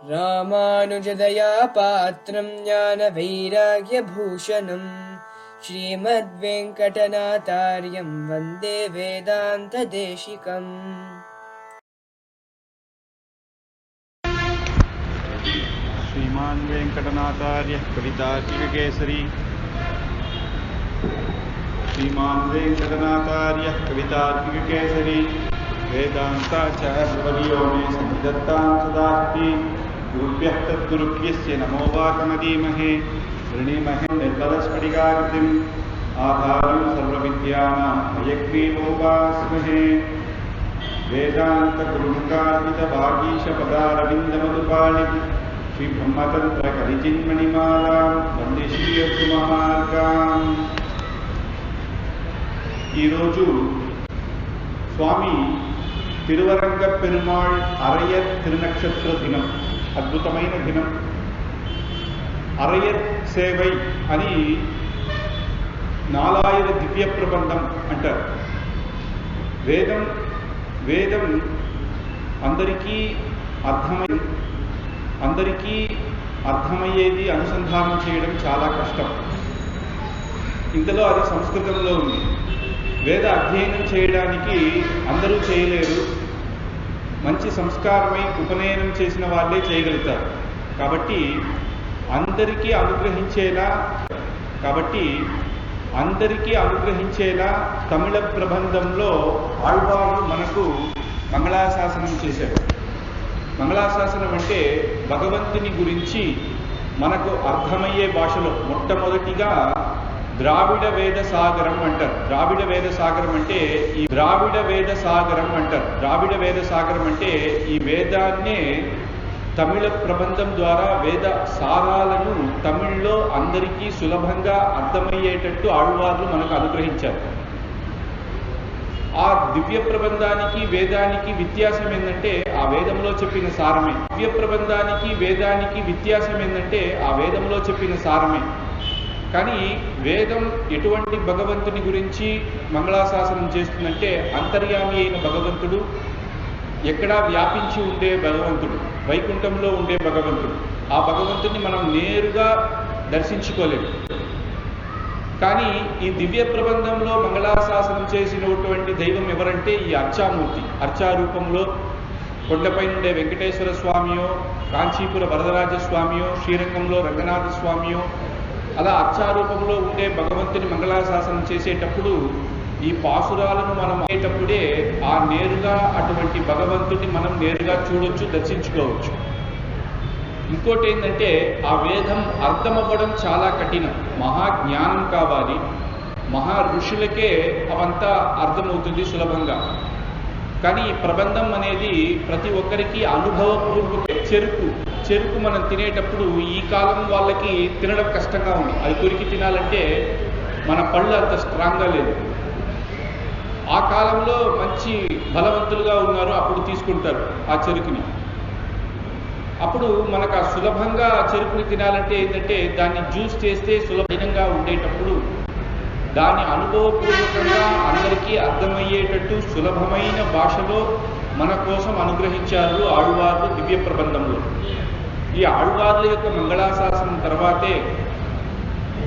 रामानुजदया पात्रं ज्ञानवैराग्यभूषणं श्रीमद्वेङ्कटनाथार्यं वन्दे वेदान्तदेशिकम्। श्रीमान् वेङ्कटनाथार्यः कवितार्किककेसरी श्रीमान् वेङ्कटनाथार्यः कवितार्किककेसरी वेदान्ताचार्यवर्यो मे सन्निधत्तां सदास्ति। गुरुभ्यः तद्गुरुभ्यस्य नमो वाकमदीमहे वृणीमहे निर्मलस्फटिकाकृतिम् आधारं सर्वविद्यानां हयग्रीवोपास्महे। वेदान्तगुरुमुखार्पितवागीशपदारविन्दमधुपाणि श्रीब्रह्मतन्त्रकलिचिन्मणिमालां वन्दे श्रीयस्तुमहार्गाम्। ఈరోజు స్వామి తిరువరంగ పెరుమాళ్ అరయర్ తిరునక్షత్ర దినం, అద్భుతమైన దినం. అరయర్ సేవై అని నాలాయిర దివ్య ప్రబంధం అంటారు. వేదం అందరికీ అర్థమయ్యేది అనుసంధానం చేయడం చాలా కష్టం. ఇంతలో అది సంస్కృతంలో ఉంది. వేద అధ్యయనం చేయడానికి అందరూ చేయలేరు. మంచి సంస్కారమై ఉపనయనం చేసిన వాళ్ళే చేయగలుగుతారు. కాబట్టి అందరికీ అనుగ్రహించేలా తమిళ ప్రబంధంలో ఆళ్వారు మనకు మంగళాశాసనం చేశారు. మంగళాశాసనం అంటే భగవంతుని గురించి మనకు అర్థమయ్యే భాషలో మొట్టమొదటిగా ద్రావిడ వేద సాగరం అంటారు. ద్రావిడ వేద సాగరం అంటే ఈ వేదాన్నే తమిళ ప్రబంధం ద్వారా వేద సారాలను తమిళ్లో అందరికీ సులభంగా అర్థమయ్యేటట్టు ఆళ్వార్లు మనకు అనుగ్రహించారు. ఆ దివ్య ప్రబంధానికి వేదానికి వ్యత్యాసం ఏంటంటే ఆ వేదంలో చెప్పిన సారమే. దివ్య ప్రబంధానికి వేదానికి వ్యత్యాసం ఏంటంటే ఆ వేదంలో చెప్పిన సారమే. కానీ వేదం ఎటువంటి భగవంతుని గురించి మంగళాశాసనం చేస్తుందంటే అంతర్యామి అయిన భగవంతుడు, ఎక్కడా వ్యాపించి ఉండే భగవంతుడు, వైకుంఠంలో ఉండే భగవంతుడు. ఆ భగవంతుని మనం నేరుగా దర్శించుకోలేము. కానీ ఈ దివ్య ప్రబంధంలో మంగళాశాసనం చేసినటువంటి దైవం ఎవరంటే ఈ అర్చామూర్తి. అర్చారూపంలో కొండపై నుండే వెంకటేశ్వర స్వామియో, కాంచీపుర వరదరాజ స్వామియో, శ్రీరంగంలో రంగనాథ స్వామియో, అలా అర్చారూపంలో ఉండే భగవంతుని మంగళాశాసనం చేసేటప్పుడు ఈ పాసురాలను మనం అయ్యేటప్పుడే ఆ నేరుగా అటువంటి భగవంతుని మనం నేరుగా చూడొచ్చు, దర్శించుకోవచ్చు. ఇంకోటి ఏంటంటే ఆ వేదం అర్థమవ్వడం చాలా కఠినం. మహాజ్ఞానం కావాలి. మహా ఋషులకే అవంతా అర్థమవుతుంది సులభంగా. కానీ ఈ ప్రబంధం అనేది ప్రతి ఒక్కరికి అనుభవపూర్వక. చెరుకు మనం తినేటప్పుడు ఈ కాలం వాళ్ళకి తినడం కష్టంగా ఉంది. అది కొరికి తినాలంటే మన పళ్ళు అంత స్ట్రాంగ్గా లేదు. ఆ కాలంలో మంచి బలవంతులుగా ఉన్నారు, అప్పుడు తీసుకుంటారు ఆ చెరుకుని. అప్పుడు మనకు ఆ సులభంగా ఆ చెరుకుని తినాలంటే ఏంటంటే దాన్ని జ్యూస్ చేస్తే సులభంగా ఉండేటప్పుడు దాన్ని అనుభవపూర్వకంగా అందరికీ అర్థమయ్యేటట్టు సులభమైన భాషలో మన కోసం అనుగ్రహించారు ఆళ్వార్లు దివ్య ప్రబంధంలో. ఈ ఆళ్వార్ల యొక్క మంగళాశాసనం తర్వాతే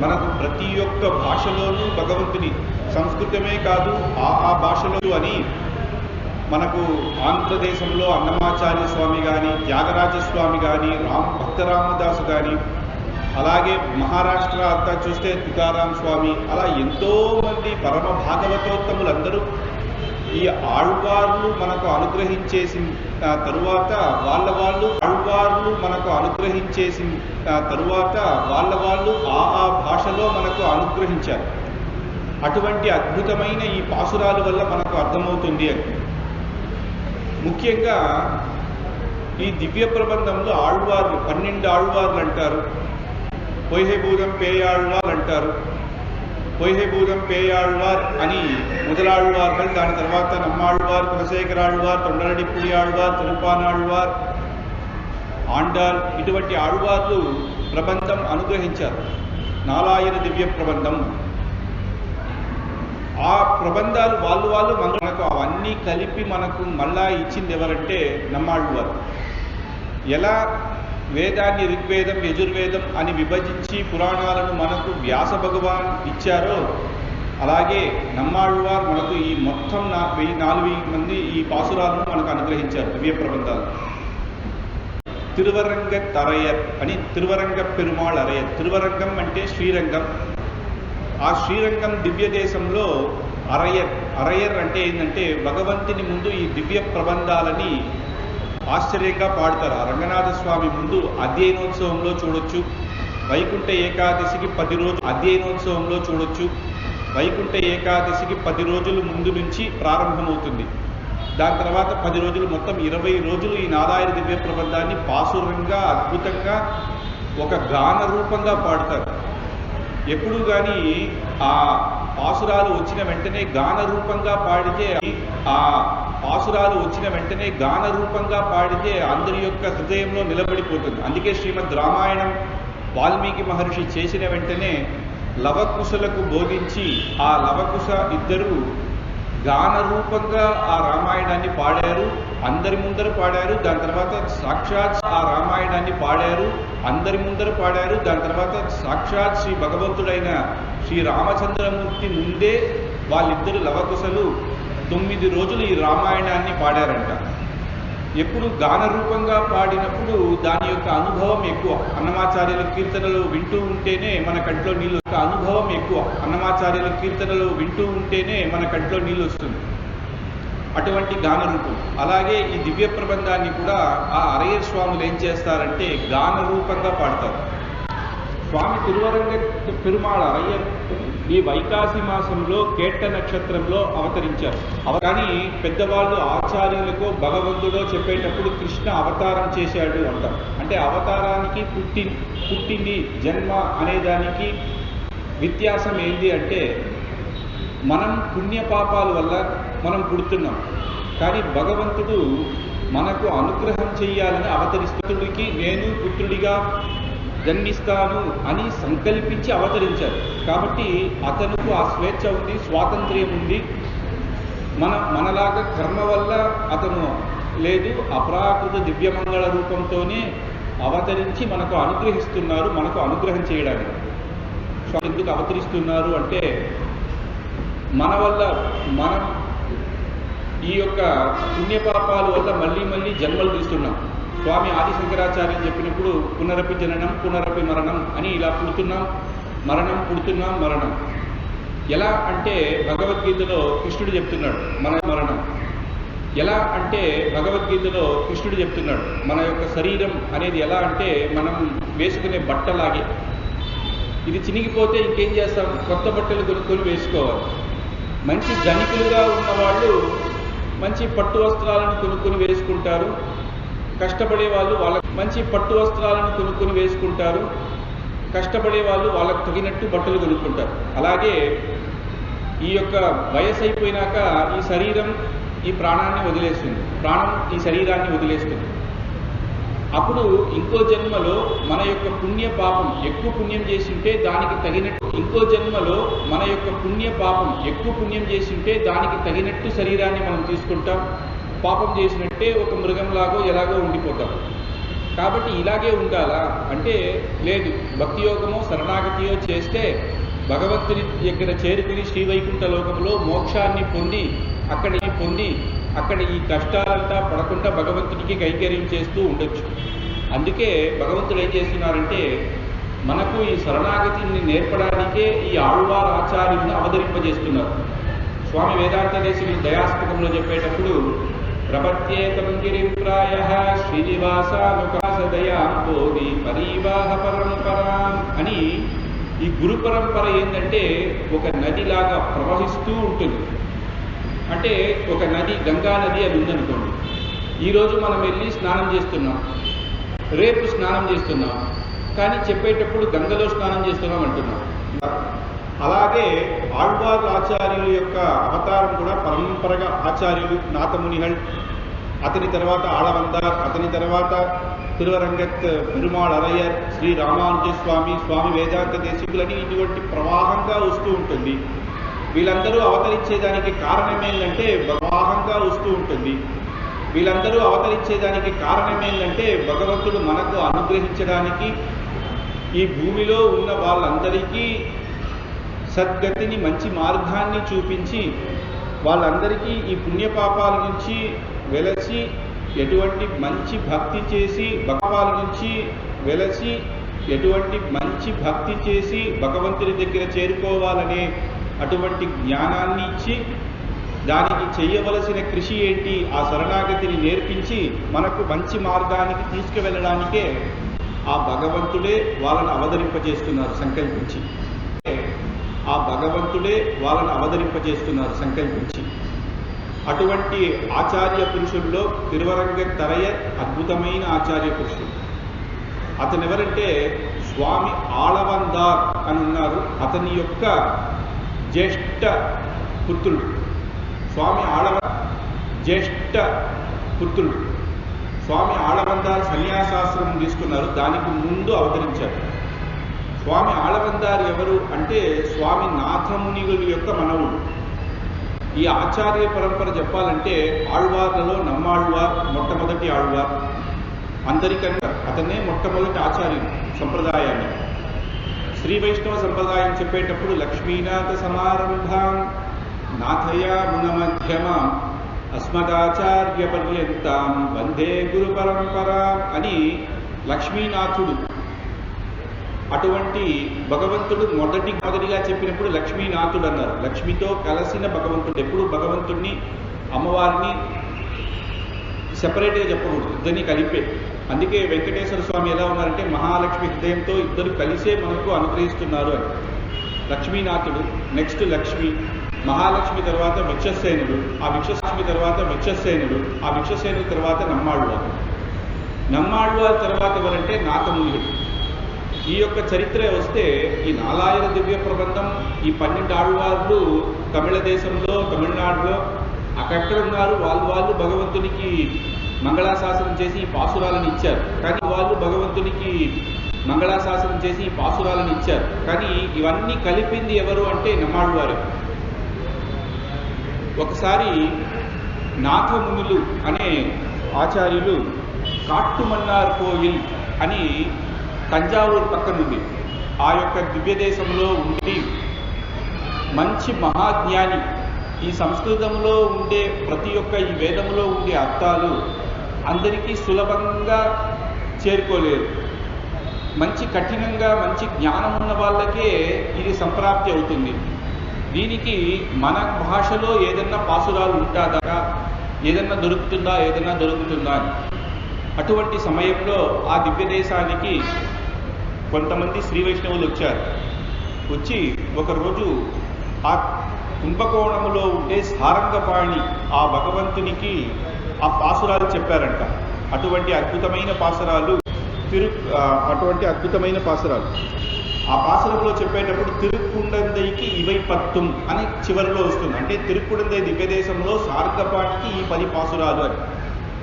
మనకు ప్రతి ఒక్క భాషలోనూ భగవంతుని, సంస్కృతమే కాదు ఆ భాషలో అని మనకు ఆంధ్రదేశంలో అన్నమాచార్య స్వామి కానీ, త్యాగరాజస్వామి కానీ, భక్తరామదాసు కానీ, అలాగే మహారాష్ట్ర అంతా చూస్తే తుకారాం స్వామి, అలా ఎంతోమంది పరమ భాగవతోత్తములందరూ ఈ ఆళ్వార్లు మనకు అనుగ్రహించేసిన తరువాత వాళ్ళ ఆ భాషలో మనకు అనుగ్రహించారు. అటువంటి అద్భుతమైన ఈ పాసురాల వల్ల మనకు అర్థమవుతుంది అని. ముఖ్యంగా ఈ దివ్య ప్రబంధంలో ఆళ్వార్లు 12 ఆళ్వార్లు అంటారు. పొయ్యెబూదం పేయాళ్వార్ అంటారు. పొయ్యెబూదం పేయాళ్వార్ అని முதலாழ்வார்கள், దాని తర్వాత నమ్మాళ్వార్, కులశేఖరాళ్వార్, తొండరడిప్పుడి ఆళ్వార్, తిరుపానాళ్వార్, ఆండాల్, ఇటువంటి ఆళ్వార్లు ప్రబంధం అనుగ్రహించారు. నాలాయిర దివ్య ప్రబంధం. ఆ ప్రబంధాలు వాళ్ళు మనకు అవన్నీ కలిపి మనకు మళ్ళా ఇచ్చింది ఎవరంటే నమ్మాళ్వారు. ఎలా వేదాన్ని ఋగ్వేదం యజుర్వేదం అని విభజించి పురాణాలను మనకు వ్యాస భగవాన్ ఇచ్చారో, అలాగే నమ్మాళ్వార్ మనకు ఈ మొత్తం 1004 మంది ఈ పాసురాలను మనకు అనుగ్రహించారు, దివ్య ప్రబంధాలు. తిరువరంగ తరయర్ అని తిరువరంగ పెరుమాళ్ అరయర్. తిరువరంగం అంటే శ్రీరంగం. ఆ శ్రీరంగం దివ్య దేశంలో అరయర్ అంటే ఏంటంటే భగవంతుని ముందు ఈ దివ్య ప్రబంధాలని ఆశ్చర్యంగా పాడతారు. ఆ రంగనాథ స్వామి ముందు అధ్యయనోత్సవంలో చూడొచ్చు. వైకుంఠ ఏకాదశికి 10 రోజులు అధ్యయనోత్సవంలో చూడొచ్చు. వైకుంఠ ఏకాదశికి 10 రోజుల ముందు నుంచి ప్రారంభమవుతుంది. దాని తర్వాత 10 రోజులు, మొత్తం 20 రోజులు ఈ నారాయణ దివ్య ప్రబంధాన్ని పాసురంగా అద్భుతంగా ఒక గాన రూపంగా పాడతారు. ఎప్పుడు కానీ ఆ పాసురాలు వచ్చిన వెంటనే గాన రూపంగా పాడితే అందరి యొక్క హృదయంలో నిలబడిపోతుంది. అందుకే శ్రీమద్ రామాయణం వాల్మీకి మహర్షి చేసిన వెంటనే లవకుశలకు బోధించి ఆ లవకుశ ఇద్దరు గాన రూపంగా ఆ రామాయణాన్ని పాడారు, అందరి ముందర పాడారు. దాని తర్వాత సాక్షాత్ ఆ రామాయణాన్ని పాడారు, అందరి ముందర పాడారు. దాని తర్వాత సాక్షాత్ శ్రీ భగవంతుడైన శ్రీ రామచంద్రమూర్తి ముందే వాళ్ళిద్దరు లవకుశలు 9 రోజులు ఈ రామాయణాన్ని పాడారంట. ఎప్పుడు గాన రూపంగా పాడినప్పుడు దాని యొక్క అనుభవం ఎక్కువ. అన్నమాచార్యుల కీర్తనలు వింటూ ఉంటేనే మన కంట్లో నీళ్ళు మన కంట్లో నీళ్ళు వస్తుంది. అటువంటి గాన రూపం. అలాగే ఈ దివ్య ప్రబంధాన్ని కూడా ఆ అరయ్యర్ స్వాములు ఏం చేస్తారంటే గాన రూపంగా పాడతారు. స్వామి తిరువరంగ పెరుమాళ్ అరయ్యర్ ఈ వైకాసి మాసంలో కేట్ట నక్షత్రంలో అవతరించారు. కానీ పెద్దవాళ్ళు ఆచార్యులకు భగవంతుడో చెప్పేటప్పుడు కృష్ణ అవతారం చేశాడు అంటారు. అంటే అవతారానికి పుట్టింది జన్మ అనేదానికి వ్యత్యాసం ఏంటి అంటే, మనం పుణ్యపాపాల వల్ల మనం పుడుతున్నాం, కానీ భగవంతుడు మనకు అనుగ్రహం చెయ్యాలని అవతరిస్తుడికి నేను పుత్రుడిగా జన్మిస్తాను అని సంకల్పించి అవతరించారు. కాబట్టి అతనుకు ఆ స్వేచ్ఛ ఉంది, స్వాతంత్ర్యం ఉంది. మనలాగా కర్మ వల్ల అతను లేదు, అప్రాకృత దివ్యమంగళ రూపంతోనే అవతరించి మనకు అనుగ్రహిస్తున్నారు, మనకు అనుగ్రహం చేయడానికి. ఎందుకు అవతరిస్తున్నారు అంటే, మన వల్ల మనం ఈ యొక్క పుణ్యపాపాల వల్ల మళ్ళీ జన్మలు తీస్తున్నాం. స్వామి ఆది శంకరాచార్యం చెప్పినప్పుడు పునరపి జననం పునరపి మరణం అని ఇలా పుడుతున్నాం మరణం. ఎలా అంటే భగవద్గీతలో కృష్ణుడు చెప్తున్నాడు మన మరణం. ఎలా అంటే భగవద్గీతలో కృష్ణుడు చెప్తున్నాడు మన యొక్క శరీరం అనేది ఎలా అంటే మనం వేసుకునే బట్టలాగే. ఇది చినిగిపోతే ఇంకేం చేస్తాం, కొత్త బట్టలు కొనుక్కొని వేసుకోవాలి. మంచి ధనికులుగా ఉన్నవాళ్ళు మంచి పట్టు వస్త్రాలను కొనుక్కొని వేసుకుంటారు. కష్టపడే వాళ్ళు మంచి పట్టు వస్త్రాలను కొనుక్కొని వేసుకుంటారు. కష్టపడే వాళ్ళు వాళ్ళకు తగినట్టు బట్టలు కొనుక్కుంటారు. అలాగే ఈ యొక్క వయసు అయిపోయినాక ఈ శరీరం ఈ ప్రాణాన్ని వదిలేస్తుంది, ప్రాణం ఈ శరీరాన్ని వదిలేస్తుంది. అప్పుడు ఇంకో జన్మలో మన యొక్క పుణ్య పాపం ఎక్కువ పుణ్యం చేసింటే దానికి తగినట్టు శరీరాన్ని మనం తీసుకుంటాం. పాపం చేసినట్టే ఒక మృగంలాగో ఎలాగో ఉండిపోతాం. కాబట్టి ఇలాగే ఉండాలా అంటే లేదు, భక్తి యోగమో శరణాగతియో చేస్తే భగవంతుని దగ్గర చేరుకుని శ్రీవైకుంఠ లోకంలో మోక్షాన్ని పొంది అక్కడ ఈ కష్టాలంతా పడకుండా భగవంతునికి కైంకర్యం చేస్తూ ఉండొచ్చు. అందుకే భగవంతుడు ఏం చేస్తున్నారంటే మనకు ఈ శరణాగతిని నేర్పడానికే ఈ ఆళ్వార్ ఆచార్యులను అవతరింపజేస్తున్నారు. స్వామి వేదాంత దేశికులు దయాస్పదంలో చెప్పేటప్పుడు ప్రపత్యేతం గిరిం ప్రాయః శ్రీనివాసానుకాసదయాంబోధి పరీవాహ పరంపరాం అని. ఈ గురు పరంపర ఏంటంటే ఒక నదిలాగా ప్రవహిస్తూ ఉంటుంది. అంటే ఒక నది, గంగా నది అది ఉందనుకోండి. ఈరోజు మనం వెళ్ళి స్నానం చేస్తున్నాం, రేపు స్నానం చేస్తున్నాం, కానీ చెప్పేటప్పుడు గంగలో స్నానం చేస్తున్నాం అంటున్నాం. అలాగే ఆళ్వార్ ఆచార్యుల యొక్క అవతారం కూడా పరంపరగా ఆచార్యులు నాథమునిహల్, అతని తర్వాత ఆళవందార్, అతని తర్వాత తిరువరంగత్ పెరుమాళ్ అరయ్యర్, శ్రీ రామానుజ స్వామి, స్వామి వేదాంత దేశికులని ఇటువంటి ప్రవాహంగా వస్తూ ఉంటుంది. వీళ్ళందరూ అవతరించేదానికి కారణం ఏంటంటే ప్రవాహంగా వస్తూ ఉంటుంది. వీళ్ళందరూ అవతరించేదానికి కారణం ఏంటంటే భగవంతుడు మనకు అనుగ్రహించడానికి ఈ భూమిలో ఉన్న వాళ్ళందరికీ సద్గతిని, మంచి మార్గాన్ని చూపించి వాళ్ళందరికీ ఈ పుణ్యపాపాల నుంచి వెలసి ఎటువంటి మంచి భక్తి చేసి పాపాల నుంచి వెలసి ఎటువంటి మంచి భక్తి చేసి భగవంతుని దగ్గర చేరుకోవాలనే అటువంటి జ్ఞానాన్ని ఇచ్చి దానికి చేయవలసిన కృషి ఏంటి ఆ శరణాగతిని నేర్పించి మనకు మంచి మార్గానికి తీసుకువెళ్ళడానికే ఆ భగవంతుడే వాళ్ళని అవతరింపజేస్తున్నారు సంకల్పించి. ఆ భగవంతుడే వాళ్ళని అవతరింపజేస్తున్నారు సంకల్పించి. అటువంటి ఆచార్య పురుషుల్లో తిరువరంగ తరయర్ అద్భుతమైన ఆచార్య పురుషుడు. అతను ఎవరంటే స్వామి ఆళవందార్ అని ఉన్నారు. అతని యొక్క జ్యేష్ఠ పుత్రుడు స్వామి జ్యేష్ఠ పుత్రుడు స్వామి ఆళవందార్ సన్యాసాశ్రమం తీసుకున్నారు. దానికి ముందు అవతరించారు. స్వామి ఆళవందార్ ఎవరు అంటే స్వామి నాథమునిగుల యొక్క మనవుడు. ఈ ఆచార్య పరంపర చెప్పాలంటే ఆళ్వార్లలో నమ్మాళ్వార్ మొట్టమొదటి ఆళ్వార్. అందరికన్నా అతనే మొట్టమొదటి ఆచార్యుడు సంప్రదాయాన్ని. శ్రీ వైష్ణవ సంప్రదాయం చెప్పేటప్పుడు లక్ష్మీనాథ సమారంభాం నాథయా మునమధ్యమాం అస్మదాచార్య పర్యంతాం వందే గురు పరంపరా అని లక్ష్మీనాథుడు అటువంటి భగవంతుడు మొదటిగా చెప్పినప్పుడు లక్ష్మీనాథుడు అన్నారు. లక్ష్మితో కలిసిన భగవంతుడు. ఎప్పుడు భగవంతుడిని అమ్మవారిని సెపరేట్గా చెప్పకూడదు, ఇద్దరిని కలిపే. అందుకే వెంకటేశ్వర స్వామి ఎలా ఉన్నారంటే మహాలక్ష్మి హృదయంతో ఇద్దరు కలిసే మనకు అనుగ్రహిస్తున్నారు అని. లక్ష్మీనాథుడు, నెక్స్ట్ లక్ష్మి, మహాలక్ష్మి తర్వాత విక్షసేనుడు, ఆ విక్షలక్ష్మి తర్వాత విక్షసేనుడు, ఆ విక్షసేనుడు తర్వాత నమ్మాళ్వారు. నమ్మాళ్వారు తర్వాత ఎవరంటే నాథమునుడు. ఈ యొక్క చరిత్ర వస్తే ఈ నాలాయన దివ్య ప్రబంధం, ఈ 12 ఆళ్వార్లు తమిళ దేశంలో, తమిళనాడులో అక్కడెక్కడ ఉన్నారు. వాళ్ళు భగవంతునికి మంగళాశాసనం చేసి ఈ పాసురాలను ఇచ్చారు. కానీ వాళ్ళు భగవంతునికి మంగళాశాసనం చేసి ఈ పాసురాలను ఇచ్చారు. కానీ ఇవన్నీ కలిపింది ఎవరు అంటే నమ్మాళ్వారు. ఒకసారి నాథమునులు అనే ఆచార్యులు కాట్టుమన్నార్ కోయిల్ అని తంజావూరు పక్కన ఉంది. ఆ యొక్క దివ్య దేశంలో ఉండి మంచి మహాజ్ఞాని. ఈ సంస్కృతంలో ఉండే ప్రతి ఒక్క ఈ వేదంలో ఉండే అర్థాలు అందరికీ సులభంగా చేరుకోలేరు. మంచి కఠినంగా మంచి జ్ఞానం ఉన్న వాళ్ళకే ఇది సంప్రాప్తి అవుతుంది. దీనికి మన భాషలో ఏదన్నా పాసురాలు ఉంటుందా, ఏదన్నా దొరుకుతుందా అని. అటువంటి సమయంలో ఆ దివ్య దేశానికి కొంతమంది శ్రీ వైష్ణవులు వచ్చారు. వచ్చి ఒకరోజు ఆ కుంభకోణములో ఉండే సారంగపాణి ఆ భగవంతునికి ఆ పాసురాలు చెప్పారంట. అటువంటి అద్భుతమైన పాసురాలు ఆ పాసురంలో చెప్పేటప్పుడు తిరుక్కుండందైకి ఇవై పత్తుం అని చివరిలో వస్తుంది. అంటే తిరుక్కుడందై దివ్యదేశంలో సారంగపాణికి ఈ 10 పాసురాలు అని.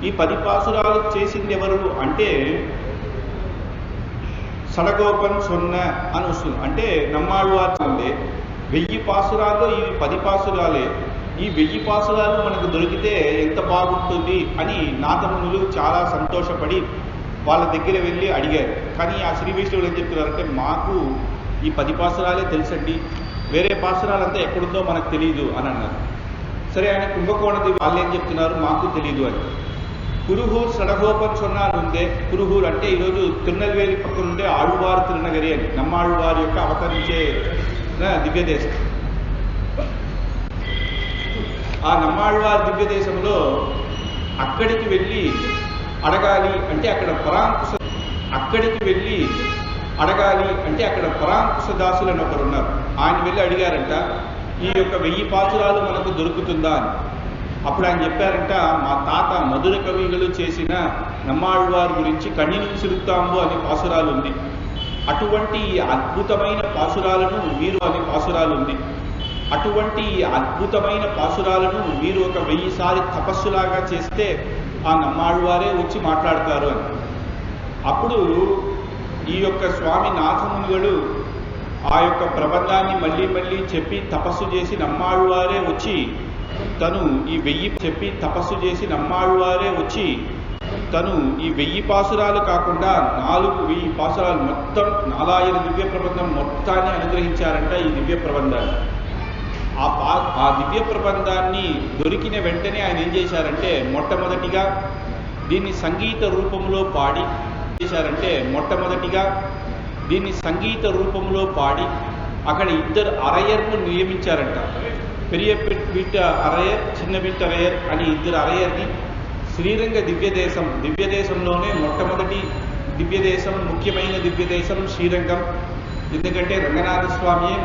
ఈ 10 పాసురాలు చేసింది ఎవరు అంటే సడగోపన్ సొన్న అని వస్తుంది. అంటే నమ్మాళ్వార్ 1000 పాసురాల్లో ఇవి 10 పాసురాలే. ఈ 1000 పాసురాలు మనకు దొరికితే ఎంత బాగుంటుంది అని నాథమునులు చాలా సంతోషపడి వాళ్ళ దగ్గర వెళ్ళి అడిగారు. కానీ ఆ శ్రీ వైష్ణవులు ఏం చెప్తున్నారంటే మాకు ఈ 10 పాసురాలే తెలుసండి, వేరే పాసురాలంతా ఎక్కడుందో మనకు తెలియదు అని అన్నారు. సరే అని కుంభకోణది వాళ్ళు ఏం చెప్తున్నారు, మాకు తెలియదు అని. కురుహూర్ సడగోపన్ సొన్నాను ఉందే. కురుహూర్ అంటే ఈరోజు తిరునెల్వేలి పక్కన ఉండే ఆళ్వారు తిరునగరి అని, నమ్మాళ్వారు యొక్క అవతరించే దివ్యదేశం. ఆ నమ్మాళ్వారి దివ్యదేశంలో అక్కడికి వెళ్ళి అడగాలి అంటే అక్కడ పరాంకుశ దాసులు అని ఒకరు ఉన్నారు. ఆయన వెళ్ళి అడిగారంట, ఈ యొక్క 1000 పాసురాలు మనకు దొరుకుతుందా అని. అప్పుడు ఆయన చెప్పారంట, మా తాత మధుర కవిಗಳು చేసిన నమ్మాళ్వారి గురించి కన్నిని సిరుత్తాంబు అనే పాసురాలు ఉంది. అటువంటి అద్భుతమైన పాసురాలను మీరు అనే పాసురాలు ఉంది. అటువంటి అద్భుతమైన పాసురాలను మీరు ఒక 1000 సారి తపస్సులాగా చేస్తే ఆ నమ్మాళ్వారే వచ్చి మాట్లాడతారు అని. అప్పుడు ఈ యొక్క స్వామి నాథమునులు ఆ యొక్క ప్రబంధాన్ని మళ్ళీ చెప్పి తపస్సు చేసి నమ్మాళ్వారే వచ్చి తను ఈ 1000 చెప్పి తపస్సు చేసి నమ్మాళ్ళవారే వచ్చి తను ఈ 1000 పాసురాలు కాకుండా 4000 పాసురాలు మొత్తం 4000 దివ్య ప్రబంధం మొత్తాన్ని అనుగ్రహించారంట ఈ దివ్య ప్రబంధాన్ని. ఆ దివ్య ప్రబంధాన్ని దొరికిన వెంటనే ఆయన ఏం చేశారంటే మొట్టమొదటిగా దీన్ని సంగీత రూపంలో పాడి అక్కడ 2 అరయర్ను నియమించారంట. పెరియ వీట అరయర్, చిన్న వీట అరయర్ అని 2 అరయర్ని శ్రీరంగ దివ్యదేశంలోనే మొట్టమొదటి దివ్యదేశం, ముఖ్యమైన దివ్యదేశం శ్రీరంగం. ఎందుకంటే రంగనాథ స్వామియే.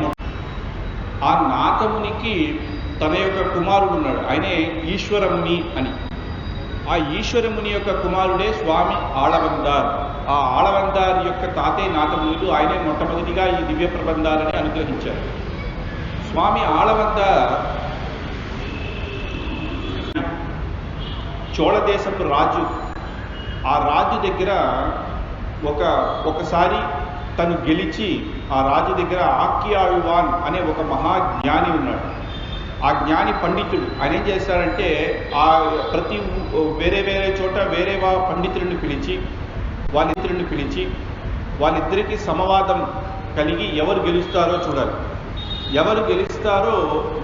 ఆ నాథమునికి తన యొక్క కుమారుడు ఉన్నాడు, ఆయనే ఈశ్వరముని అని. ఆ ఈశ్వరముని యొక్క కుమారుడే స్వామి ఆళవందార్. ఆ ఆళవందార్ యొక్క తాతే నాథమునులు, ఆయనే మొట్టమొదటిగా ఈ దివ్య ప్రబంధాలని అనుగ్రహించారు. స్వామి ఆళవందార్ చోళదేశపు రాజు. ఆ రాజు దగ్గర ఒకసారి తను గెలిచి ఆ రాజు దగ్గర ఆక్కియాళ్వాన్ అనే ఒక మహాజ్ఞాని ఉన్నాడు. ఆ జ్ఞాని పండితుడు. ఆయన ఏం చేస్తాడంటే ప్రతి వేరే చోట వేరే పండితులను పిలిచి వాళ్ళిద్దరికీ సమవాదం కలిగి ఎవరు గెలుస్తారో చూడాలి. ఎవరు గెలుస్తారో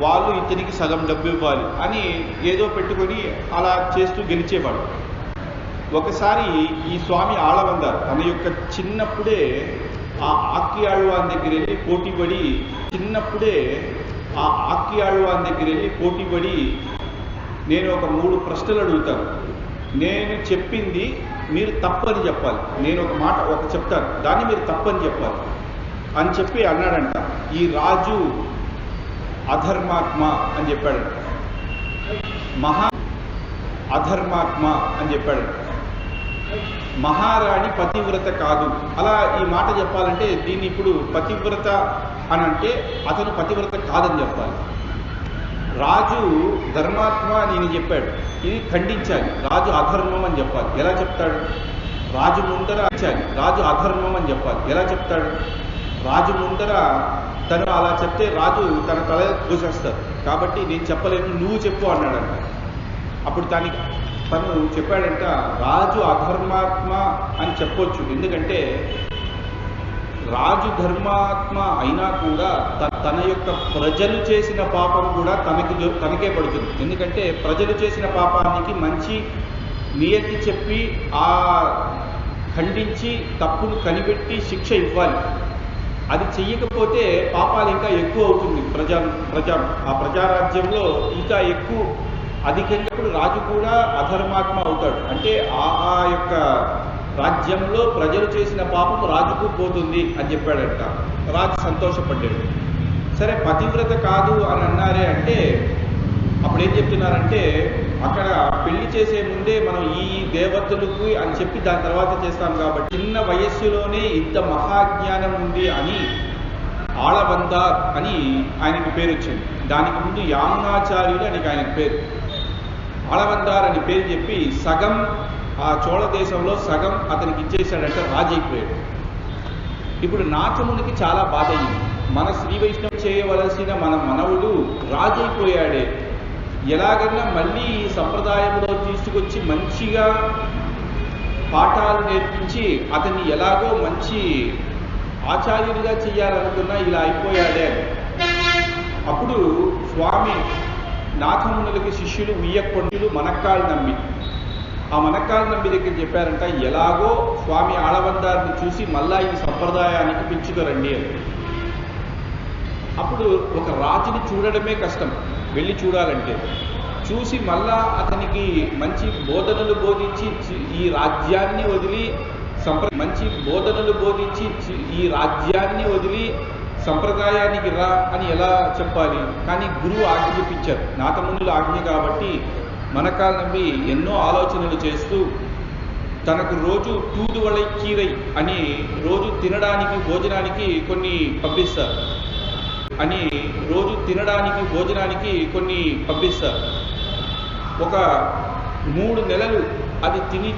వాళ్ళు ఇతనికి సగం డబ్బు ఇవ్వాలి అని ఏదో పెట్టుకొని అలా చేస్తూ గెలిచేవాడు. ఒకసారి ఈ స్వామి ఆళవందార్ తన యొక్క చిన్నప్పుడే ఆ ఆక్కియాళ్వాన్ దగ్గర వెళ్ళి పోటీపడి నేను ఒక 3 ప్రశ్నలు అడుగుతాను, నేను చెప్పింది మీరు తప్పని చెప్పాలి, నేను ఒక మాట చెప్తాను, దాన్ని మీరు తప్పని చెప్పాలి అని చెప్పి అన్నాడంట. ఈ రాజు అధర్మాత్మ అని చెప్పాడంట. అధర్మాత్మ అని చెప్పాడంట. మహారాణి పతివ్రత కాదు. అలా ఈ మాట చెప్పాలంటే దీన్ని ఇప్పుడు పతివ్రత అని అంటే అతను పతివ్రత కాదని చెప్పాలి. రాజు ధర్మాత్మ నేను చెప్పాడు, ఇది ఖండించాలి. రాజు అధర్మం అని చెప్పాలి. ఎలా చెప్తాడు? రాజు ముందర అధర్మం అని చెప్పాలి. ఎలా చెప్తాడు? రాజు ముందర తను అలా చెప్తే రాజు తన తల కోసేస్తాడు. కాబట్టి నేను చెప్పలేను, నువ్వు చెప్పు అన్నాడంట. అప్పుడు తను చెప్పాడంట, రాజు అధర్మాత్మ అని చెప్పొచ్చు, ఎందుకంటే రాజు ధర్మాత్మ అయినా కూడా తన యొక్క ప్రజలు చేసిన పాపం కూడా తనకే పడుతుంది. ఎందుకంటే ప్రజలు చేసిన పాపానికి మంచి నియతి చెప్పి ఖండించి తప్పును కనిపెట్టి శిక్ష ఇవ్వాలి. అది చెయ్యకపోతే పాపాలు ఇంకా ఎక్కువ అవుతుంది. ఆ ప్రజారాజ్యంలో ఇంకా ఎక్కువ అధికంగా రాజు కూడా అధర్మాత్మ అవుతాడు. అంటే ఆ యొక్క రాజ్యంలో ప్రజలు చేసిన పాపం రాజుకు పోతుంది అని చెప్పాడంట. రాజు సంతోషపడ్డాడు. సరే పతివ్రత కాదు అని అన్నారే అంటే అప్పుడు ఏం చెప్తున్నారంటే అక్కడ పెళ్లి చేసే ముందే మనం ఈ దేవతలకు అని చెప్పి దాని తర్వాత చేస్తాం కాబట్టి చిన్న వయస్సులోనే ఇంత మహాజ్ఞానం ఉంది అని ఆళవందార్ అని ఆయనకి పేరు వచ్చింది. దానికి ముందు యామునాచార్యులు అని ఆయనకు పేరు. ఆళవందార్ అని పేరు చెప్పి సగం ఆ చోళ దేశంలో సగం అతనికి ఇచ్చేసాడంటే రాజు అయిపోయాడు. ఇప్పుడు నాథమునికి చాలా బాధ అయింది. మన శ్రీ వైష్ణవం చేయవలసిన మన మనవుడు రాజు అయిపోయాడే, ఎలాగైనా మళ్ళీ ఈ సంప్రదాయంలో తీసుకొచ్చి మంచిగా పాఠాలు నేర్పించి అతన్ని ఎలాగో మంచి ఆచార్యుడిగా చేయాలనుకున్నా ఇలా అయిపోయాడే. అప్పుడు స్వామి నాథమునులకి శిష్యులు ఉయ్యకొండలు మనక్కాలు నమ్మి ఆ మనక్కాలు నమ్మి దగ్గర చెప్పారంట, ఎలాగో స్వామి ఆళవందారిని చూసి మళ్ళా ఈ సంప్రదాయానికి పెంచుకోరండి అని. అప్పుడు ఒక రాజుని చూడడమే కష్టం, వెళ్ళి చూడాలంటే. చూసి మళ్ళా అతనికి మంచి బోధనలు బోధించి ఈ రాజ్యాన్ని వదిలి సంప్రదాయానికి రా అని ఎలా చెప్పాలి? కానీ గురువు ఆజ్ఞ చెప్పించారు, నాథమునుల ఆజ్ఞ కాబట్టి మనకాల నమ్మి ఎన్నో ఆలోచనలు చేస్తూ తనకు రోజు తూదువళై కీరై అని రోజు తినడానికి భోజనానికి కొన్ని పంపిస్తారు. ఒక 3 నెలలు అది తిని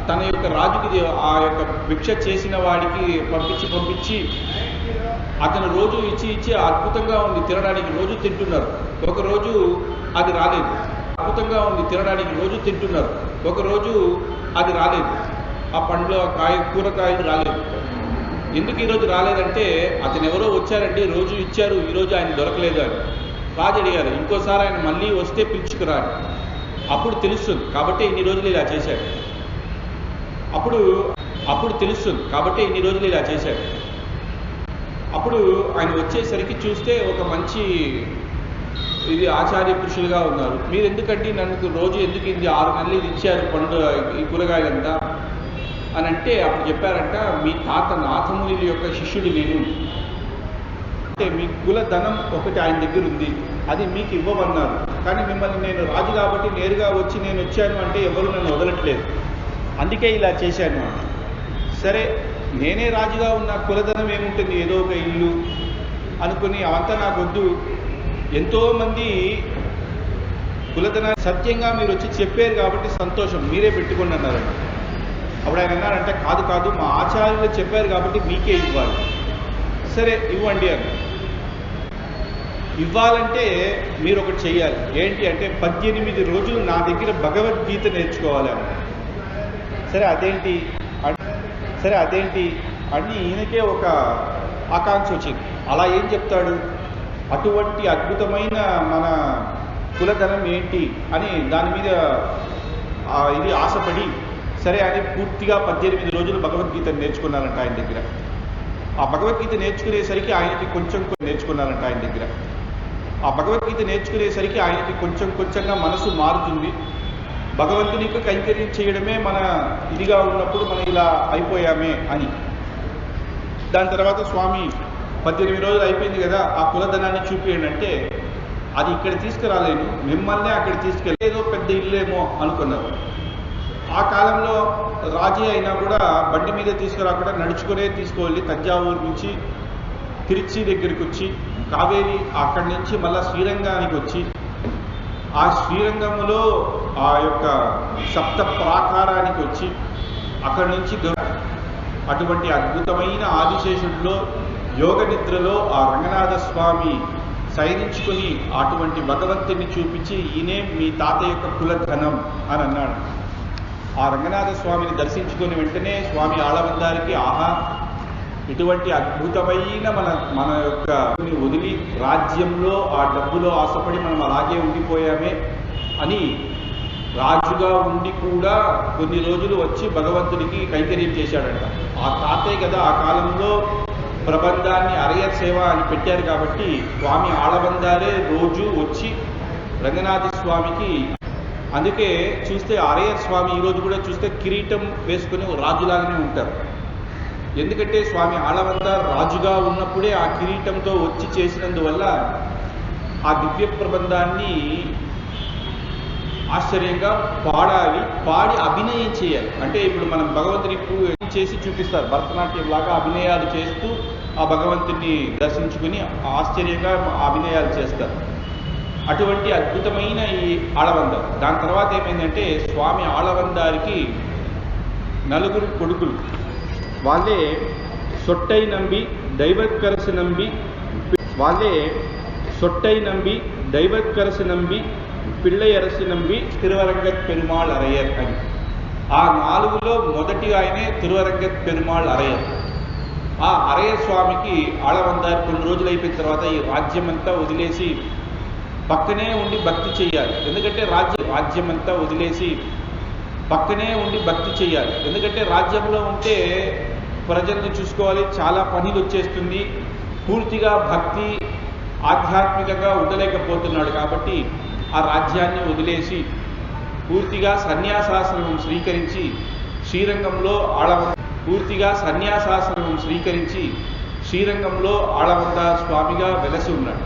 తన యొక్క రాజుకి ఆ యొక్క భిక్ష చేసిన వాడికి పంపించి అతను రోజు ఇచ్చి ఇచ్చి అద్భుతంగా ఉంది తినడానికి, రోజు తింటున్నారు. ఒకరోజు అది రాలేదు. అద్భుతంగా ఉంది తినడానికి, రోజు తింటున్నారు. ఒకరోజు అది రాలేదు. ఆ పండ్లు, ఆ కూరగాయలు రాలేదు. ఎందుకు ఈరోజు రాలేదంటే అతను ఎవరో వచ్చారండి, రోజు ఇచ్చారు, ఈరోజు ఆయన దొరకలేదు అని రాజు అడిగారు. ఇంకోసారి ఆయన మళ్ళీ వస్తే పిలుచుకురాడు, అప్పుడు తెలుస్తుంది. కాబట్టి ఇన్ని రోజులు ఇలా చేశాడు. అప్పుడు తెలుస్తుంది. కాబట్టి ఇన్ని రోజులు ఇలా చేశాడు. అప్పుడు ఆయన వచ్చేసరికి చూస్తే ఒక మంచి ఇది ఆచార్య పురుషులుగా ఉన్నారు. మీరు ఎందుకంటే నన్ను రోజు ఎందుకు ఇది 6 నెలలు ఇది ఇచ్చారు పండు ఈ కూరగాయలంతా అని అంటే అప్పుడు చెప్పారంట, మీ తాత నాథముని యొక్క శిష్యుడు నేను, అంటే మీ కుల ధనం ఒకటి ఆయన దగ్గర ఉంది, అది మీకు ఇవ్వమన్నారు. కానీ మిమ్మల్ని నేను రాజు కాబట్టి నేరుగా వచ్చి నేను వచ్చాను అంటే ఎవరు నన్ను వదలట్లేదు, అందుకే ఇలా చేశాను. సరే, నేనే రాజుగా ఉన్న కులధనం ఏముంటుంది, ఏదో ఒక ఇల్లు అనుకుని అవంతా నాకు వద్దు. ఎంతోమంది కులధనాన్ని సత్యంగా మీరు వచ్చి చెప్పారు కాబట్టి సంతోషం, మీరే పెట్టుకోండి అన్నారంట. అప్పుడు ఆయన అన్నారంటే కాదు కాదు, మా ఆచార్యులు చెప్పారు కాబట్టి మీకే ఇవ్వాలి. సరే ఇవ్వండి అని. ఇవ్వాలంటే మీరు ఒకటి చెయ్యాలి. ఏంటి అంటే 18 రోజులు నా దగ్గర భగవద్గీత నేర్చుకోవాలి అని. సరే అదేంటి అని ఈయనకే ఒక ఆకాంక్ష వచ్చింది. అలా ఏం చెప్తాడు, అటువంటి అద్భుతమైన మన కులధనం ఏంటి అని దాని మీద ఇది ఆశపడి సరే అని పూర్తిగా 18 రోజులు భగవద్గీత నేర్చుకున్నారంట ఆయన దగ్గర. ఆ భగవద్గీత నేర్చుకునేసరికి ఆయనకి కొంచెం నేర్చుకున్నారంట ఆయన దగ్గర. ఆ భగవద్గీత నేర్చుకునేసరికి ఆయనకి కొంచెంగా మనసు మారుతుంది. భగవంతునికి కైంకర్యం చేయడమే మన ఇదిగా ఉన్నప్పుడు మనం ఇలా అయిపోయామే అని. దాని తర్వాత స్వామి 18 రోజులు అయిపోయింది కదా, ఆ కులధనాన్ని చూపించండి అంటే అది ఇక్కడ తీసుకురాలేను, మిమ్మల్నే అక్కడ తీసుకెళ్ళి ఏదో పెద్ద ఇల్లేమో అనుకున్నారు. ఆ కాలంలో రాజీ అయినా కూడా బండి మీద తీసుకురాకుండా నడుచుకునే తీసుకువెళ్ళి తంజావూరు నుంచి తిరుచి దగ్గరికి వచ్చి కావేరి, అక్కడి నుంచి మళ్ళీ శ్రీరంగానికి వచ్చి ఆ శ్రీరంగంలో ఆ యొక్క సప్త ప్రాకారానికి వచ్చి అక్కడి నుంచి అటువంటి అద్భుతమైన ఆదిశేషుడిలో యోగ నిద్రలో ఆ రంగనాథ స్వామి శయనించుకుని అటువంటి భగవంతుని చూపించి ఈయనే మీ తాత యొక్క కులధనం అని అన్నాడు. ఆ రంగనాథ స్వామిని దర్శించుకుని వెంటనే స్వామి ఆళవందారికి ఆహా, ఇటువంటి అద్భుతమైన మన యొక్క వదిలి రాజ్యంలో ఆ డబ్బులో ఆశపడి మనం అలాగే ఉండిపోయామే అని రాజుగా ఉండి కూడా కొన్ని రోజులు వచ్చి భగవంతుడికి కైంకర్యం చేశాడంట. ఆ తాతే కదా ఆ కాలంలో ప్రబంధాన్ని అరయర్ సేవ అని పెట్టారు కాబట్టి స్వామి ఆళవందారే రోజు వచ్చి రంగనాథ స్వామికి, అందుకే చూస్తే అరయర్ స్వామి ఈరోజు కూడా చూస్తే కిరీటం వేసుకుని రాజులాగానే ఉంటారు. ఎందుకంటే స్వామి ఆళవందార్ రాజుగా ఉన్నప్పుడే ఆ కిరీటంతో వచ్చి చేసినందువల్ల ఆ దివ్య ప్రబంధాన్ని ఆశ్చర్యంగా పాడాలి, పాడి అభినయం చేయాలి. అంటే ఇప్పుడు మనం భగవంతుని చేసి చూపిస్తారు, భరతనాట్యం లాగా అభినయాలు చేస్తూ ఆ భగవంతుని దర్శించుకుని ఆశ్చర్యంగా అభినయాలు చేస్తారు. అటువంటి అద్భుతమైన ఈ ఆళవందార్. దాని తర్వాత ఏమైందంటే స్వామి ఆళవందారికి 4 కొడుకులు. వాళ్ళే సొట్టై నంబి దైవత్కరసు నంబి పిళ్ళయరసు నంబి తిరువరంగత్ పెరుమాళ్ అరయ్యర్ అని. ఆ 4లో మొదటి ఆయనే తిరువరంగత్ పెరుమాళ్ అరయ్యర్. ఆ అరయ్యర్ స్వామికి ఆళవందార్ కొన్ని రోజులు అయిపోయిన తర్వాత ఈ రాజ్యమంతా వదిలేసి పక్కనే ఉండి భక్తి చేయాలి. ఎందుకంటే రాజ్యమంతా వదిలేసి పక్కనే ఉండి భక్తి చేయాలి. ఎందుకంటే రాజ్యంలో ఉంటే ప్రజల్ని చూసుకోవాలి, చాలా పనులు వచ్చేస్తుంది, పూర్తిగా భక్తి ఆధ్యాత్మికంగా ఉండలేకపోతున్నాడు. కాబట్టి ఆ రాజ్యాన్ని వదిలేసి పూర్తిగా సన్యాసాశ్రమం స్వీకరించి శ్రీరంగంలో ఆళవంద స్వామిగా వెలసి ఉన్నాడు.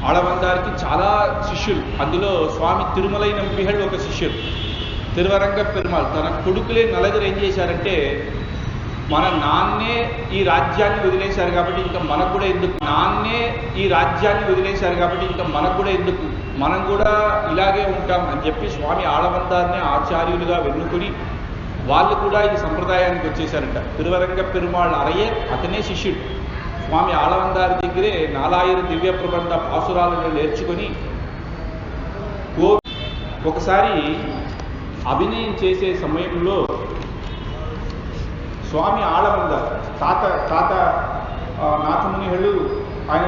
ఆళవందారికి చాలా శిష్యులు, అందులో స్వామి తిరుమలై నంబిహళ్ ఒక శిష్యుడు. తిరువరంగ పెరుమాళ్ తన కొడుకులే 4 ఏం చేశారంటే, మన నాన్నే ఈ రాజ్యాన్ని వదిలేశారు కాబట్టి ఇంకా మనకు కూడా ఎందుకు, మనం కూడా ఇలాగే ఉంటాం అని చెప్పి స్వామి ఆళవందార్నే ఆచార్యులుగా వెన్నుకొని వాళ్ళు కూడా ఈ సంప్రదాయానికి వచ్చేసారంట. తిరువరంగ పెరుమాళ్ అరయ్యర్ అతనే శిష్యుడు. స్వామి ఆళవందారి దగ్గరే 4000 దివ్య ప్రబంధ పాసురాలను నేర్చుకొని ఒకసారి అభినయం చేసే సమయంలో స్వామి ఆళవందార్ తాత నాథమునిహళ్ళు ఆయన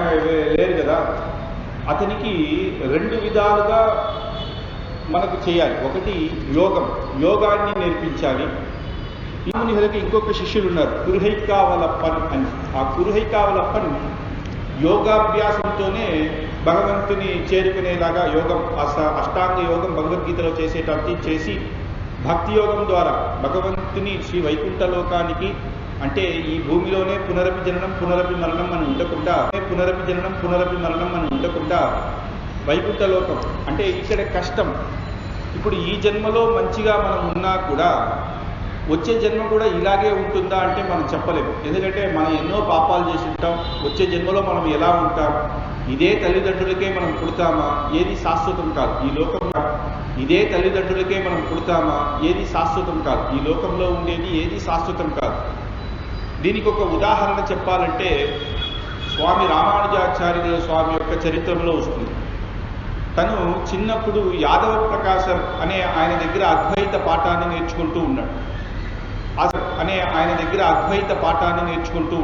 లేరు కదా, అతనికి 2 విధాలుగా మనకు చేయాలి. ఒకటి యోగాన్ని నేర్పించాలి. ఈ మునిహలకి ఇంకొక శిష్యులు ఉన్నారు, కురుహైకావలప్పన్ అని. ఆ కురుహైకావలప్పన్ యోగాభ్యాసంతోనే భగవంతుని చేరుకునేలాగా యోగం, అష్టాంగ యోగం భగవద్గీతలో చేసేటట్టు చేసి భక్తి యోగం ద్వారా భగవంతుని శ్రీ వైకుంఠ లోకానికి, అంటే ఈ భూమిలోనే పునరపి జననం పునరపి మరణం అని ఉండకుండా వైకుంఠ లోకం అంటే ఇక్కడ కష్టం. ఇప్పుడు ఈ జన్మలో మంచిగా మనం ఉన్నా కూడా వచ్చే జన్మ కూడా ఇలాగే ఉంటుందా అంటే మనం చెప్పలేము. ఎందుకంటే మనం ఎన్నో పాపాలు చేసి ఉంటాం. వచ్చే జన్మలో మనం ఎలా ఉంటాం? ఇదే తల్లిదండ్రులకే మనం పుడతామా? ఏది శాశ్వతం కాదు ఈ లోకం. ఇదే తల్లిదండ్రులకే మనం పుడతామా? ఏది శాశ్వతం కాదు ఈ లోకంలో ఉండేది, ఏది శాశ్వతం కాదు. దీనికి ఒక ఉదాహరణ చెప్పాలంటే స్వామి రామానుజాచార్యుల స్వామి యొక్క చరిత్రలో వస్తుంది. తను చిన్నప్పుడు యాదవ ప్రకాశం అనే ఆయన దగ్గర అద్వైత పాఠాన్ని నేర్చుకుంటూ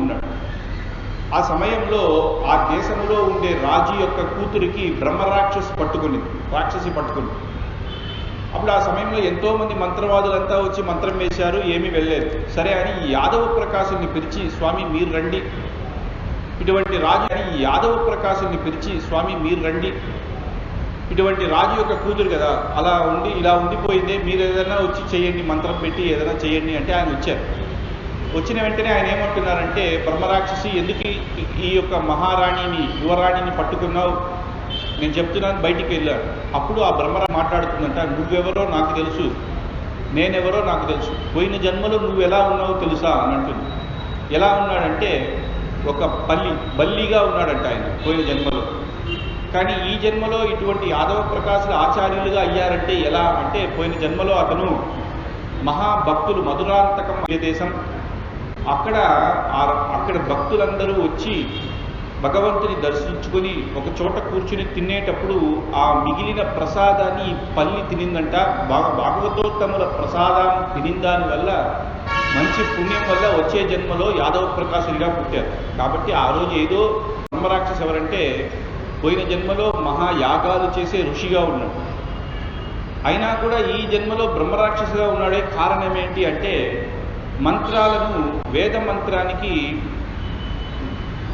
ఉన్నాడు. ఆ సమయంలో ఆ దేశంలో ఉండే రాజు యొక్క కూతురికి రాక్షసి పట్టుకుంది. అప్పుడు ఆ సమయంలో ఎంతో మంది మంత్రవాదులంతా వచ్చి మంత్రం వేశారు, ఏమీ వెళ్ళలేదు. సరే అని యాదవ ప్రకాశుని పిలిచి, స్వామి మీరు రండి, ఇటువంటి రాజు యొక్క కూతురు కదా, ఇలా ఉండిపోయిందే, మీరు ఏదైనా వచ్చి చేయండి, మంత్రం పెట్టి ఏదైనా చేయండి అంటే ఆయన వచ్చారు. వచ్చిన వెంటనే ఆయన ఏమంటున్నారంటే, బ్రహ్మరాక్షసి ఎందుకు ఈ యొక్క యువరాణిని పట్టుకున్నావు? నేను చెప్తున్నాను బయటికి వెళ్ళాను. అప్పుడు ఆ బ్రహ్మరా మాట్లాడుతుందంట, నువ్వెవరో నాకు తెలుసు, నేనెవరో నాకు తెలుసు, పోయిన జన్మలో నువ్వు ఎలా ఉన్నావో తెలుసా అని అంటుంది. ఎలా ఉన్నాడంటే ఒక బల్లిగా ఉన్నాడంట ఆయన పోయిన జన్మలో. కానీ ఈ జన్మలో ఇటువంటి యాదవ ప్రకాశులు ఆచార్యులుగా అయ్యారంటే ఎలా అంటే, పోయిన జన్మలో అతను మహాభక్తులు మధురాంతకం దేశం, అక్కడ భక్తులందరూ వచ్చి భగవంతుని దర్శించుకొని ఒక చోట కూర్చుని తినేటప్పుడు ఆ మిగిలిన ప్రసాదాన్ని పల్లి తినిందంట. భాగవతోత్తముల ప్రసాదాన్ని తినిన దాని వల్ల మంచి పుణ్యం వల్ల వచ్చే జన్మలో యాదవ ప్రకాశులుగా పుట్టారు. కాబట్టి ఆ రోజు ఏదో బ్రహ్మరాక్షసు ఎవరంటే పోయిన జన్మలో మహాయాగాలు చేసే ఋషిగా ఉన్నాడు. అయినా కూడా ఈ జన్మలో బ్రహ్మరాక్షసుగా ఉన్నాడే కారణం ఏంటి అంటే, మంత్రాలను వేద మంత్రానికి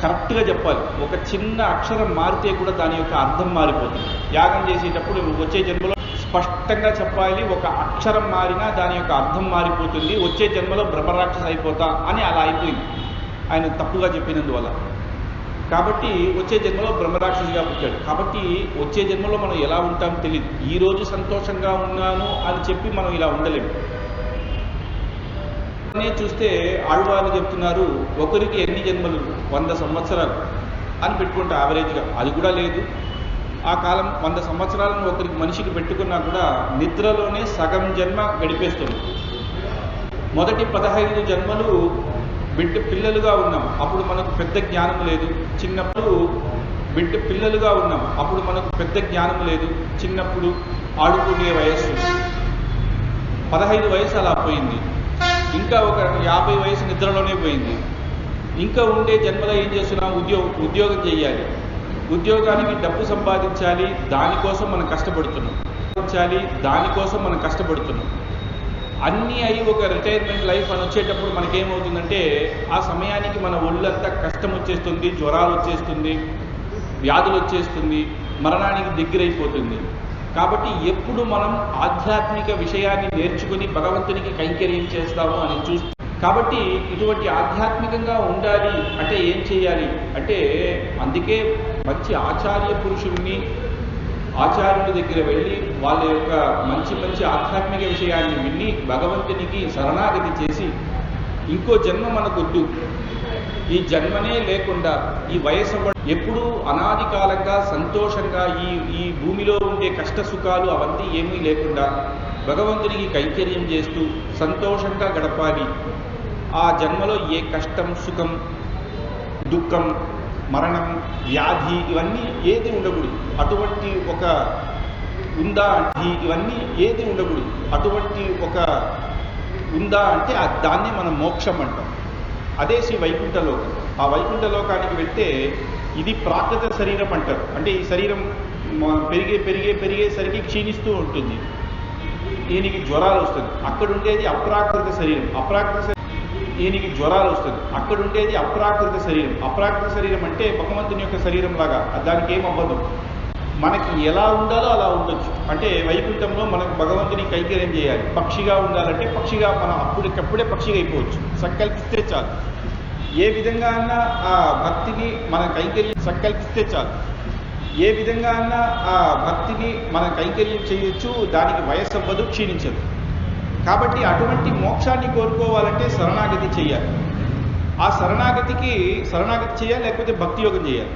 కరెక్ట్గా చెప్పాలి. ఒక చిన్న అక్షరం మారితే కూడా దాని యొక్క అర్థం మారిపోతుంది. యాగం చేసేటప్పుడు వచ్చే జన్మలో స్పష్టంగా చెప్పాలి, ఒక అక్షరం మారినా దాని యొక్క అర్థం మారిపోతుంది, వచ్చే జన్మలో బ్రహ్మరాక్షసు అయిపోతా అని అలా అయిపోయింది ఆయన తప్పుగా చెప్పినందువల్ల. కాబట్టి వచ్చే జన్మలో బ్రహ్మరాక్షసుగా పుట్టాడు. కాబట్టి వచ్చే జన్మలో మనం ఎలా ఉంటామో తెలియదు. ఈరోజు సంతోషంగా ఉన్నాను అని చెప్పి మనం ఇలా ఉండలేము. చూస్తే ఆళ్వార్లు చెప్తున్నారు, ఒకరికి ఎన్ని జన్మలు 100 సంవత్సరాలు అని పెట్టుకుంటే యావరేజ్గా, అది కూడా లేదు. ఆ కాలం 100 సంవత్సరాలను ఒకరికి మనిషికి పెట్టుకున్నా కూడా నిద్రలోనే సగం జన్మ గడిపేస్తుంది. మొదటి 15 జన్మలు పిల్లలుగా ఉన్నాం, అప్పుడు మనకు పెద్ద జ్ఞానం లేదు. చిన్నప్పుడు పిల్లలుగా ఉన్నాం, అప్పుడు మనకు పెద్ద జ్ఞానం లేదు. చిన్నప్పుడు ఆడుకునే వయస్సు 15 వయసు అలా పోయింది. ఇంకా ఒక 50 వయసు నిద్రలోనే పోయింది. ఇంకా ఉండే జన్మలో ఏం చేస్తున్నాం? ఉద్యోగం చేయాలి, ఉద్యోగానికి డబ్బు సంపాదించాలి, దానికోసం మనం కష్టపడుతున్నాం. అన్నీ అయి ఒక రిటైర్మెంట్ లైఫ్ అని వచ్చేటప్పుడు మనకేమవుతుందంటే, ఆ సమయానికి మన ఒళ్ళంతా కష్టం వచ్చేస్తుంది, జ్వరాలు వచ్చేస్తుంది, వ్యాధులు వచ్చేస్తుంది, మరణానికి దగ్గరైపోతుంది. కాబట్టి ఎప్పుడు మనం ఆధ్యాత్మిక విషయాన్ని నేర్చుకుని భగవంతునికి కైంకర్యం చేస్తాము అని చూస్తాం. కాబట్టి ఇటువంటి ఆధ్యాత్మికంగా ఉండాలి అంటే ఏం చేయాలి అంటే, అందుకే మంచి ఆచార్య పురుషుల్ని, ఆచార్యుల దగ్గర వెళ్ళి వాళ్ళ యొక్క మంచి మంచి ఆధ్యాత్మిక విషయాన్ని విని భగవంతునికి శరణాగతి చేసి, ఇంకో జన్మ మనకొద్దు, ఈ జన్మనే లేకుండా ఈ వయసు ఎప్పుడూ అనాది కాలంగా సంతోషంగా ఈ భూమిలో ఉండే కష్ట సుఖాలు అవన్నీ ఏమీ లేకుండా భగవంతునికి కైంకర్యం చేస్తూ సంతోషంగా గడపాలి. ఆ జన్మలో ఏ కష్టం సుఖం దుఃఖం, మరణం, వ్యాధి ఇవన్నీ ఏది ఉండకూడదు. అటువంటి ఒక ఉందా ఇవన్నీ ఏది ఉండకూడదు. అటువంటి ఒక ఉందా అంటే దాన్ని మనం మోక్షం అంటాం. అదే శ్రీ వైకుంఠలోకం. ఆ వైకుంఠలోకానికి వెళ్తే ఇది ప్రాకృత శరీరం అంటారు. అంటే ఈ శరీరం పెరిగేసరికి క్షీణిస్తూ ఉంటుంది. ఈయనకి జ్వరాలు వస్తుంది. అక్కడ ఉండేది అప్రాకృత శరీరం. ఈయనకి జ్వరాలు వస్తుంది. అక్కడ ఉండేది అప్రాకృత శరీరం. అప్రాకృత శరీరం అంటే భగవంతుని యొక్క శరీరం లాగా, దానికి ఏమవ్వదు. మనకి ఎలా ఉండాలో అలా ఉండొచ్చు. అంటే వైకుంఠంలో మనకు భగవంతుని కైంకర్యం చేయాలి. పక్షిగా ఉండాలంటే పక్షిగా మనం అప్పటికప్పుడే పక్షిగా అయిపోవచ్చు. సంకల్పిస్తే చాలు. ఏ విధంగా అన్నా ఆ భక్తికి మన కైంకర్యం సంకల్పిస్తే చాలు. ఏ విధంగా అన్నా ఆ భక్తికి మనం కైంకర్యం చేయొచ్చు. దానికి వయస్సు అవ్వదు, క్షీణించదు. కాబట్టి అటువంటి మోక్షాన్ని కోరుకోవాలంటే శరణాగతి చేయాలి. ఆ శరణాగతి చేయాలి, లేకపోతే భక్తి యోగం చేయాలి.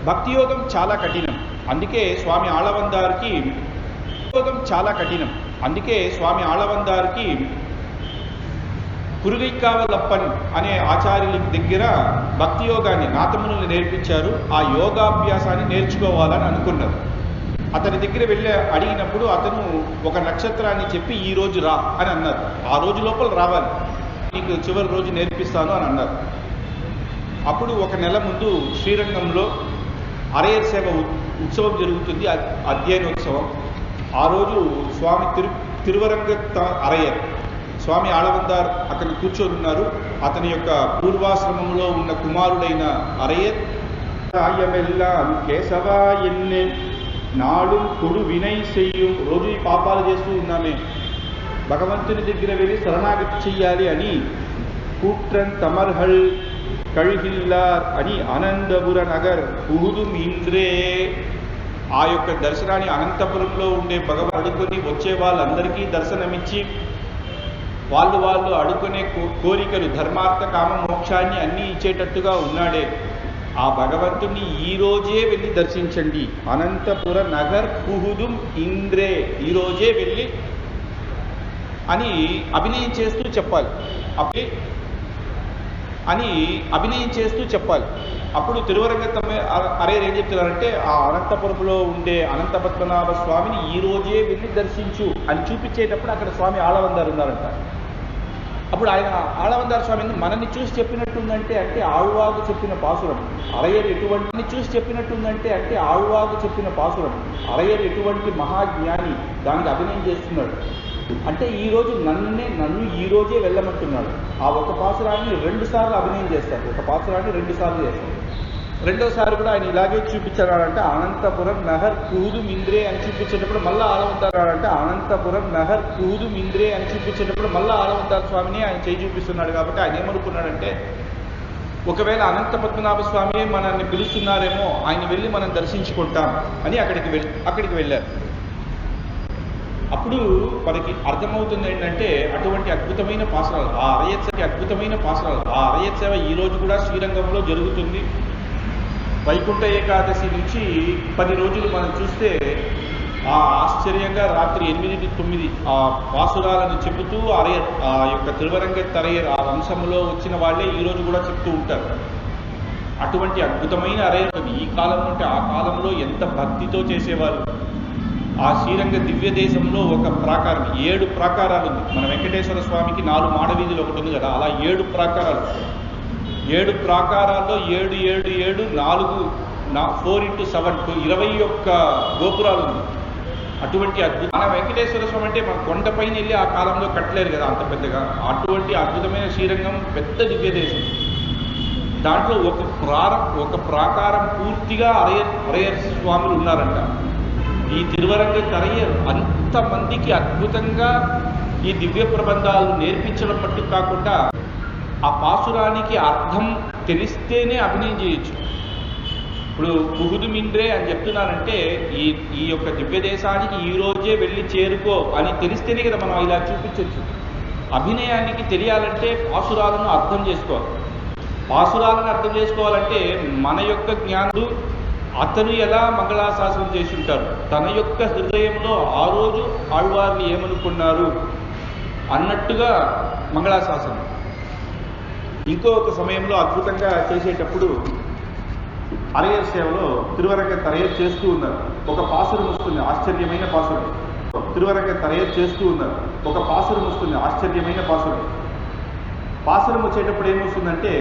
భక్తి యోగం చాలా కఠినం. అందుకే స్వామి ఆళవందారికి కురుగైకావలప్పన్ అనే ఆచార్యుల దగ్గర భక్తి యోగాన్ని నాతమునులు నేర్పించారు. ఆ యోగాభ్యాసాన్ని నేర్చుకోవాలని అనుకున్నారు. అతని దగ్గర వెళ్ళి అడిగినప్పుడు అతను ఒక నక్షత్రాన్ని చెప్పి ఈ రోజు రా అని అన్నారు. ఆ రోజు లోపల రావాలి, నీకు చివరి రోజు నేర్పిస్తాను అని అన్నారు. అప్పుడు ఒక నెల ముందు శ్రీరంగంలో అరయర్ సేవ ఉత్సవం జరుగుతుంది, అధ్యయనోత్సవం. ఆ రోజు స్వామి తిరువరంగ అరయర్ స్వామి ఆళవందార్ అతను కూర్చొని ఉన్నారు. అతని యొక్క పూర్వాశ్రమంలో ఉన్న కుమారుడైన అరయర్ కేశవా ఎన్నే నాడు కొడు వినయ్ చెయ్యం. రోజు ఈ పాపాలు చేస్తూ ఉన్నామే, భగవంతుని దగ్గర వెళ్ళి శరణాగతి చెయ్యాలి అని కూట్రన్ తమర్హల్ కళిహిల్లార్ అని అనంతపుర నగర్ పుహుదుం ఇంద్రే. ఆ యొక్క దర్శనాన్ని అనంతపురంలో ఉండే భగవాన్ అడుకొని వచ్చే వాళ్ళందరికీ దర్శనమిచ్చి వాళ్ళు అడుకునే కోరికలు ధర్మార్థ కామ మోక్షాన్ని అన్నీ ఇచ్చేటట్టుగా ఉన్నాడే. ఆ భగవంతుని ఈ రోజే వెళ్ళి దర్శించండి. అనంతపుర నగర్ పుహుదుం ఇంద్రే, ఈ రోజే వెళ్ళి అని అభినయం చేస్తూ చెప్పాలి. అప్పుడు తిరువరంగతమ్మ అరయర్ ఏం చెప్తున్నారంటే, ఆ అనంతపురంలో ఉండే అనంత పద్మనాభ స్వామిని ఈ రోజే వెళ్ళి దర్శించు అని చూపించేటప్పుడు అక్కడ స్వామి ఆళవందారు ఉన్నారంట. అప్పుడు ఆయన ఆళవందార స్వామి మనల్ని చూసి చెప్పినట్టుందంటే అంటే ఆళ్వాగు చెప్పిన పాసురం. అరయర్ ఎటువంటి చూసి చెప్పినట్టుందంటే అంటే ఆళ్వాగు చెప్పిన పాసురం. అరయర్ ఎటువంటి మహాజ్ఞాని, దానికి అభినయం చేస్తున్నాడు. అంటే ఈరోజు నన్ను ఈ రోజే వెళ్ళమంటున్నాడు. ఆ ఒక పాసురాన్ని 2 సార్లు అభినయం చేస్తాడు. ఒక పాసురాన్ని 2 సార్లు చేస్తాడు. రెండోసారి కూడా ఆయన ఇలాగే చూపించాడంటే అనంతపురం నహర్ కూదు మింద్రే అని చూపించేటప్పుడు మళ్ళీ ఆళవంతారంటే అనంతపురం నహర్ కూదు మింద్రే అని చూపించేటప్పుడు మళ్ళీ ఆళవంతార స్వామిని ఆయన చేయి చూపిస్తున్నాడు. కాబట్టి ఆయన ఏమనుకున్నాడంటే, ఒకవేళ అనంత పద్మనాభ స్వామియే మనల్ని పిలుస్తున్నారేమో, ఆయన వెళ్ళి మనం దర్శించుకుంటాం అని అక్కడికి వెళ్ళారు. అప్పుడు మనకి అర్థమవుతుంది ఏంటంటే, అటువంటి అద్భుతమైన పాసరాలు, ఆ అరయత్ సేవ ఈ రోజు కూడా శ్రీరంగంలో జరుగుతుంది. వైకుంఠ ఏకాదశి నుంచి 10 రోజులు మనం చూస్తే ఆశ్చర్యంగా రాత్రి 8-9 ఆ పాసురాలను చెబుతూ అరయర్, ఆ యొక్క తిరువరంగ అరయర్ ఆ వంశంలో వచ్చిన వాళ్ళే ఈ రోజు కూడా చెప్తూ ఉంటారు. అటువంటి అద్భుతమైన అరయర్ ఈ కాలం నుండి ఆ కాలంలో ఎంత భక్తితో చేసేవారు. ఆ శ్రీరంగ దివ్య దేశంలో ఒక ప్రాకారం, 7 ప్రాకారాలు ఉంది. మన వెంకటేశ్వర స్వామికి 4 మాడవీధులు ఒకటి ఉంది కదా, అలా 7 ప్రాకారాలు. 7 ప్రాకారాల్లో 7, 4 4x7 21 గోపురాలు ఉంది. అటువంటి అద్భుత మన వెంకటేశ్వర స్వామి అంటే మన కొండపైన వెళ్ళి ఆ కాలంలో కట్టలేరు కదా అంత పెద్దగా. అటువంటి అద్భుతమైన శ్రీరంగం పెద్ద దివ్య దేశం. దాంట్లో ఒక ప్రాకారం పూర్తిగా అరయర్ స్వాములు ఉన్నారంట. ఈ తిరువరంగ అరయర్ అంతమందికి అద్భుతంగా ఈ దివ్య ప్రబంధాలు నేర్పించడం మట్టుకు కాకుండా ఆ పాసురానికి అర్థం తెలిస్తేనే అభినయం చేయొచ్చు. ఇప్పుడు పుహుదుమింద్రే అని చెప్తున్నారంటే ఈ యొక్క దివ్య దేశానికి ఈ రోజే వెళ్ళి చేరుకో అని తెలిస్తేనే కదా మనం ఇలా చూపించవచ్చు. అభినయానికి తెలియాలంటే పాసురాలను అర్థం చేసుకోవాలి. పాసురాలను అర్థం చేసుకోవాలంటే మన యొక్క జ్ఞానుడు అతను ఎలా మంగళాశాసనం చేసి ఉంటారు, తన యొక్క హృదయంలో ఆ రోజు ఆళ్వార్లు ఏమనుకున్నారు అన్నట్టుగా మంగళాశాసనం. ఇంకో ఒక సమయంలో అద్భుతంగా చేసేటప్పుడు అరయర్ సేవలో తిరువరంగ తరయర్ చేస్తూ ఉన్నారు. ఒక పాసురం వస్తుంది, ఆశ్చర్యమైన పాసురం. తిరువరంగ తరయర్ చేస్తూ ఉన్నారు. ఒక పాసురం వస్తుంది, ఆశ్చర్యమైన పాసురం. పాసురం వచ్చేటప్పుడు ఏమొస్తుందంటే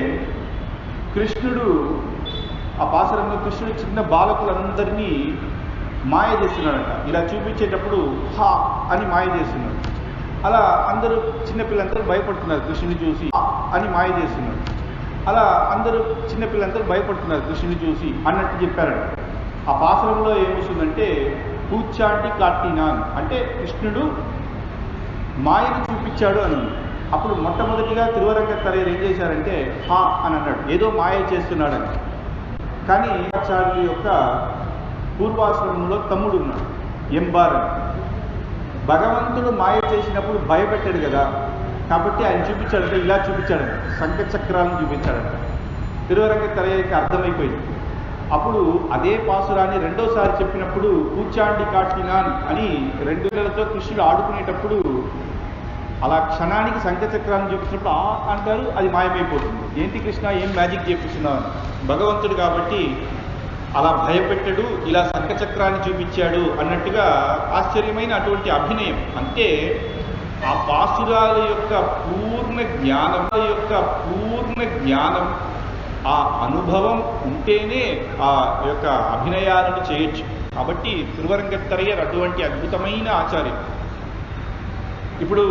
కృష్ణుడు, ఆ పాసురంలో కృష్ణుడు చిన్న బాలకులందరినీ మాయ చేస్తున్నాడట. ఇలా చూపించేటప్పుడు హా అని మాయ చేస్తున్నాడు. అలా అందరూ చిన్నపిల్లలందరూ భయపడుతున్నారు కృష్ణుని చూసి అని మాయ చేస్తున్నారు. అలా అందరూ చిన్నపిల్లలందరూ భయపడుతున్నారు కృష్ణుని చూసి అన్నట్టు చెప్పారట. ఆ పాసురంలో ఏమొస్తుందంటే పూచాంటి కాటినాన్ అంటే కృష్ణుడు మాయను చూపించాడు అని. అప్పుడు మొట్టమొదటిగా తిరువరంగ తరయర్ ఏం చేశారంటే హా అని అన్నాడు, ఏదో మాయ చేస్తున్నాడని. కానీ ఆచార్యుల యొక్క పూర్వాశ్రమంలో తమ్ముడు ఉన్నాడు ఎంబార్ అని. భగవంతుడు మాయ చేసినప్పుడు భయపెట్టాడు కదా, కాబట్టి ఆయన చూపించాడంటే ఇలా చూపించాడంట, శంఖ చక్రాలను చూపించాడంట. తిరువరంగ తరయర్కి అర్థమైపోయింది. అప్పుడు అదే పాసురాన్ని రెండోసారి చెప్పినప్పుడు పూచాండి కాటినాన్ అని 2 పిల్లలతో కృష్ణుడు ఆడుకునేటప్పుడు అలా క్షణానికి శంఖ చక్రాలను చూపించినప్పుడు అంటారు, అది మాయమైపోతుంది. ఏంటి కృష్ణ ఏం మ్యాజిక్ చేపిస్తున్నావు? భగవంతుడు కాబట్టి అలా భయపెట్టాడు, ఇలా శంఖ చక్రాన్ని చూపించాడు అన్నట్టుగా ఆశ్చర్యమైన అటువంటి అభినయం. అంటే ఆ పాసురాల యొక్క పూర్ణ జ్ఞానం ఆ అనుభవం ఉంటేనే ఆ యొక్క అభినయాలను చేయొచ్చు. కాబట్టి తిరువరంగ తరయర్ అటువంటి అద్భుతమైన ఆచార్యం. ఇప్పుడు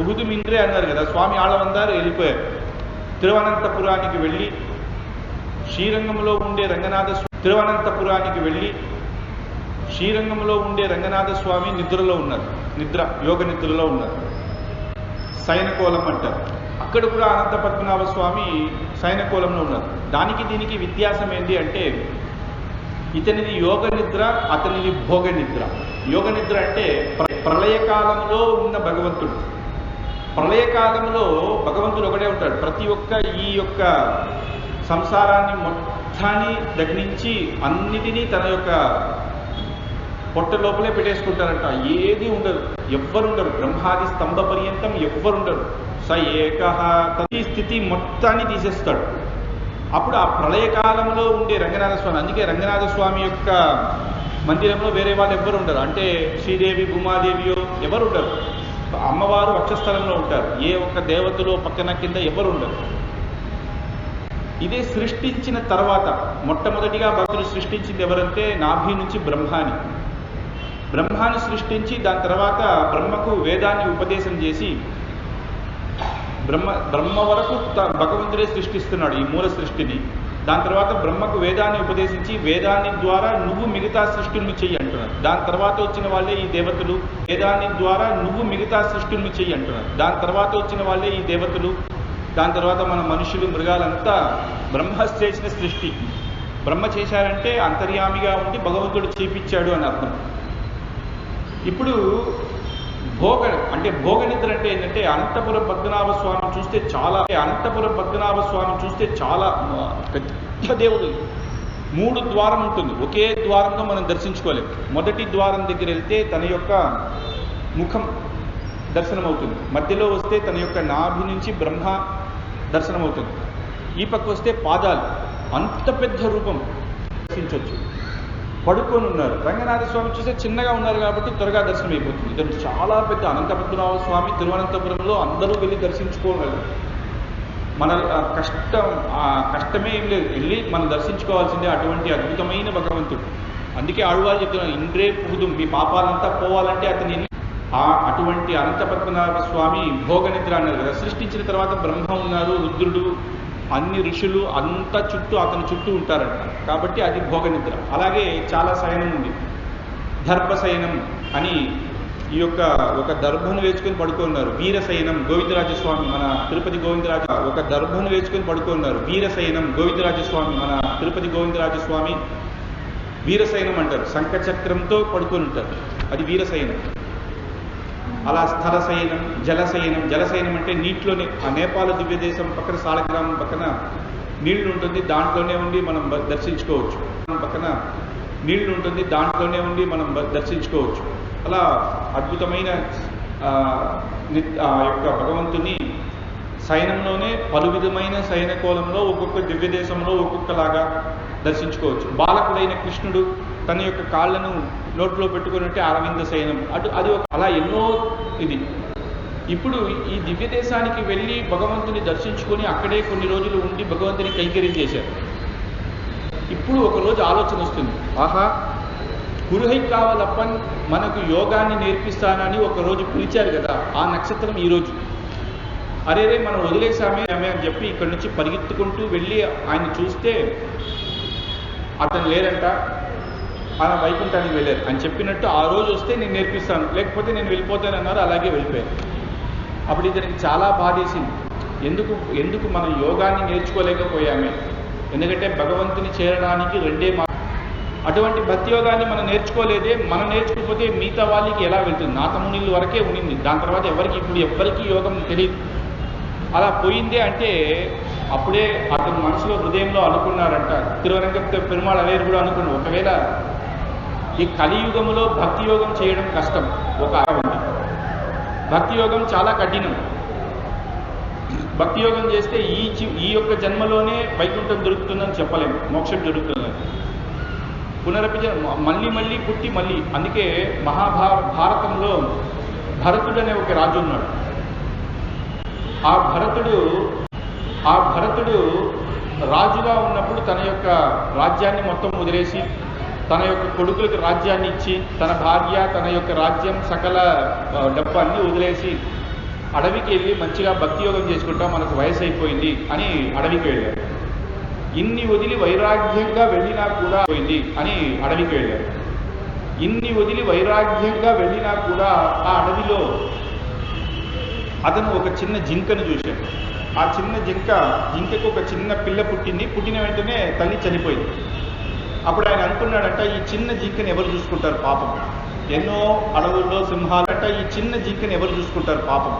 ఉహుదు మింద్రే అన్నారు కదా, స్వామి ఆళ్ళవందారు వెళ్ళిపోయారు. తిరువనంతపురానికి వెళ్ళి శ్రీరంగంలో ఉండే రంగనాథ స్వామి నిద్రలో ఉన్నారు, యోగ నిద్రలో ఉన్నారు. శయనకోలం అంటారు. అక్కడ కూడా అనంత పద్మనాభ స్వామి శయనకోలంలో ఉన్నారు. దానికి దీనికి వ్యత్యాసం ఏంటి అంటే ఇతనిది యోగ నిద్ర, అతనిది భోగ నిద్ర. యోగ నిద్ర అంటే ప్రళయకాలంలో ఉన్న భగవంతుడు. ప్రళయకాలంలో భగవంతుడు ఒకటే ఉంటాడు. ప్రతి ఒక్క ఈ యొక్క సంసారాన్ని మొత్తాన్ని దగ్నించి అన్నిటినీ తన యొక్క పొట్ట లోపలే పెట్టేసుకుంటారంట. ఏది ఉండదు, ఎవ్వరుండరు. బ్రహ్మాది స్తంభ పర్యంతం ఎవ్వరుండరు. స ఏకః తది స్థితి మొత్తాన్ని తీసేస్తాడు. అప్పుడు ఆ ప్రళయకాలంలో ఉండే రంగనాథ స్వామి, అందుకే రంగనాథ స్వామి యొక్క మందిరంలో వేరే వాళ్ళు ఎవ్వరు ఉండరు. అంటే శ్రీదేవి భూమాదేవియో ఎవరు ఉండరు. అమ్మవారు వక్షస్థలంలో ఉంటారు. ఏ ఒక్క దేవతలో పక్కన కింద ఎవరు ఉండరు. ఇదే సృష్టించిన తర్వాత మొట్టమొదటిగా భక్తులు సృష్టించింది ఎవరంటే నాభి నుంచి బ్రహ్మాన్ని సృష్టించి దాని తర్వాత బ్రహ్మకు వేదాన్ని ఉపదేశం చేసి బ్రహ్మ వరకు భగవంతుడే సృష్టిస్తున్నాడు ఈ మూల సృష్టిని. దాని తర్వాత బ్రహ్మకు వేదాన్ని ఉపదేశించి వేదాన్ని ద్వారా నువ్వు మిగతా సృష్టిని చెయ్యి అంటున్నారు. దాని తర్వాత వచ్చిన వాళ్ళే ఈ దేవతలు. వేదాన్ని ద్వారా నువ్వు మిగతా సృష్టిని చెయ్యి అంటున్నారు. దాని తర్వాత వచ్చిన వాళ్ళే ఈ దేవతలు. దాని తర్వాత మన మనుషులు, మృగాలంతా బ్రహ్మ చేసిన సృష్టి. బ్రహ్మ చేశారంటే అంతర్యామిగా ఉండి భగవంతుడు చేపించాడు అని అర్థం. ఇప్పుడు భోగ నిద్ర అంటే ఏంటంటే అనంతపురం పద్మనాభ స్వామి చూస్తే చాలా పెద్ద దేవుడు. 3 ద్వారం ఉంటుంది. ఒకే ద్వారంలో మనం దర్శించుకోలేము. మొదటి ద్వారం దగ్గర వెళ్తే తన యొక్క ముఖం దర్శనం అవుతుంది. మధ్యలో వస్తే తన యొక్క నాభి నుంచి బ్రహ్మ దర్శనం అవుతుంది. ఈ పక్క వస్తే పాదాలు. అంత పెద్ద రూపం దర్శించవచ్చు. పడుకొని ఉన్నారు. రంగనాథ స్వామి చూస్తే చిన్నగా ఉన్నారు కాబట్టి త్వరగా దర్శనం అయిపోతుంది. ఇతను చాలా పెద్ద అనంత పద్మనాభ స్వామి తిరువనంతపురంలో అందరూ వెళ్ళి దర్శించుకోగలరు. మన కష్టమే ఏం లేదు, వెళ్ళి మనం దర్శించుకోవాల్సిందే అటువంటి అద్భుతమైన భగవంతుడు. అందుకే ఆళ్వారు చెప్తున్నారు, ఇంద్రే పుగుదు, మీ పాపాలంతా పోవాలంటే అతని అటువంటి అనంత పద్మనాభ స్వామి భోగ నిద్ర అన్నారు కదా. సృష్టించిన తర్వాత బ్రహ్మ ఉన్నారు, రుద్రుడు, అన్ని ఋషులు అంతా అతని చుట్టూ ఉంటారంట. కాబట్టి అది భోగ నిద్ర. అలాగే చాలా శయనం ఉంది. దర్భశయనం అని ఈ యొక్క ఒక దర్భను వేసుకొని పడుకున్నారు. వీరశయనం గోవిందరాజస్వామి మన తిరుపతి ఒక దర్భను వేసుకొని పడుకున్నారు. వీరశయనం గోవిందరాజస్వామి మన తిరుపతి గోవిందరాజస్వామి వీరశయనం అంటారు. శంఖచక్రంతో పడుకొని ఉంటారు, అది వీరశయనం. అలా స్థలశయనం, జలశయనం అంటే నీటిలోనే. ఆ నేపాల దివ్యదేశం పక్కన సాలగ్రామం పక్కన నీళ్లు ఉంటుంది, దాంట్లోనే ఉండి మనం దర్శించుకోవచ్చు. అలా అద్భుతమైన యొక్క భగవంతుని శయనంలోనే పలు విధమైన శయన కోలంలో ఒక్కొక్క దివ్య దేశంలో ఒక్కొక్కలాగా దర్శించుకోవచ్చు. బాలకుడైన కృష్ణుడు తన యొక్క కాళ్ళను నోట్లో పెట్టుకున్నట్టే అరవింద శయనం, అది అలా ఎన్నో ఇది. ఇప్పుడు ఈ దివ్య దేశానికి వెళ్ళి భగవంతుని దర్శించుకొని అక్కడే కొన్ని రోజులు ఉండి భగవంతుని కైంకర్యం చేశారు. ఇప్పుడు ఒకరోజు ఆలోచన వస్తుంది, ఆహా కురుహై కావాలప్పన్ మనకు యోగాన్ని నేర్పిస్తానని ఒకరోజు పిలిచారు కదా, ఆ నక్షత్రం ఈరోజు. అరే మనం వదిలేసామే అని చెప్పి ఇక్కడి నుంచి పరిగెత్తుకుంటూ వెళ్ళి ఆయన చూస్తే అతను లేరంట, ఆయన వైకుంఠానికి వెళ్ళారు అని చెప్పినట్టు ఆ రోజు వస్తే నేను నేర్పిస్తాను, లేకపోతే నేను వెళ్ళిపోతానన్నారు. అలాగే వెళ్ళిపోయారు. అప్పుడు ఇతనికి చాలా బాధేసింది, ఎందుకు మనం యోగాన్ని నేర్చుకోలేకపోయామే, ఎందుకంటే భగవంతుని చేరడానికి రెండే అటువంటి భక్తి యోగాన్ని మనం నేర్చుకోలేదే, మనం నేర్చుకోకపోతే మిగతా వాళ్ళకి ఎలా వెళ్తుంది? నాథమునిల వరకే ఉనింది, దాని తర్వాత ఎవ్వరికి యోగం తెలియదు. అలా పోయిందే అంటే అప్పుడే అతను మనసులో హృదయంలో అనుకున్నారంట, తిరువరంగ పెరుమాళ్ అవేరు కూడా అనుకున్నాడు, ఒకవేళ ఈ కలియుగంలో భక్తి యోగం చేయడం కష్టం, ఒక ఉంది. భక్తి యోగం చాలా కఠినం. భక్తి యోగం చేస్తే ఈ యొక్క జన్మలోనే వైకుంఠం దొరుకుతుందని చెప్పలేము, మోక్షం దొరుకుతుందని. మళ్ళీ పుట్టి మళ్ళీ. అందుకే భారతంలో భరతుడు అనే ఒక రాజు ఉన్నాడు. ఆ భరతుడు రాజుగా ఉన్నప్పుడు తన యొక్క రాజ్యాన్ని మొత్తం వదిలేసి తన యొక్క కొడుకులకు రాజ్యాన్ని ఇచ్చి తన భార్య తన యొక్క రాజ్యం సకల డబ్బు అన్నీ వదిలేసి అడవికి వెళ్ళి మంచిగా భక్తి యోగం చేసుకుంటా, మనకు వయసు అయిపోయింది అని అడవికి వెళ్ళారు. ఇన్ని వదిలి వైరాగ్యంగా వెళ్ళినా కూడా పోయింది అని అడవికి వెళ్ళారు. ఇన్ని వదిలి వైరాగ్యంగా వెళ్ళినా కూడా ఆ అడవిలో అతను ఒక చిన్న జింకను చూశాడు. ఆ చిన్న జింకకు ఒక చిన్న పిల్ల పుట్టింది. పుట్టిన వెంటనే తల్లి చనిపోయింది. అప్పుడు ఆయన అనుకున్నాడంట, ఈ చిన్న జింకని ఎవరు చూసుకుంటారు పాపం, ఎన్నో అడవుల్లో సింహాలంట, ఈ చిన్న జింకని ఎవరు చూసుకుంటారు పాపం,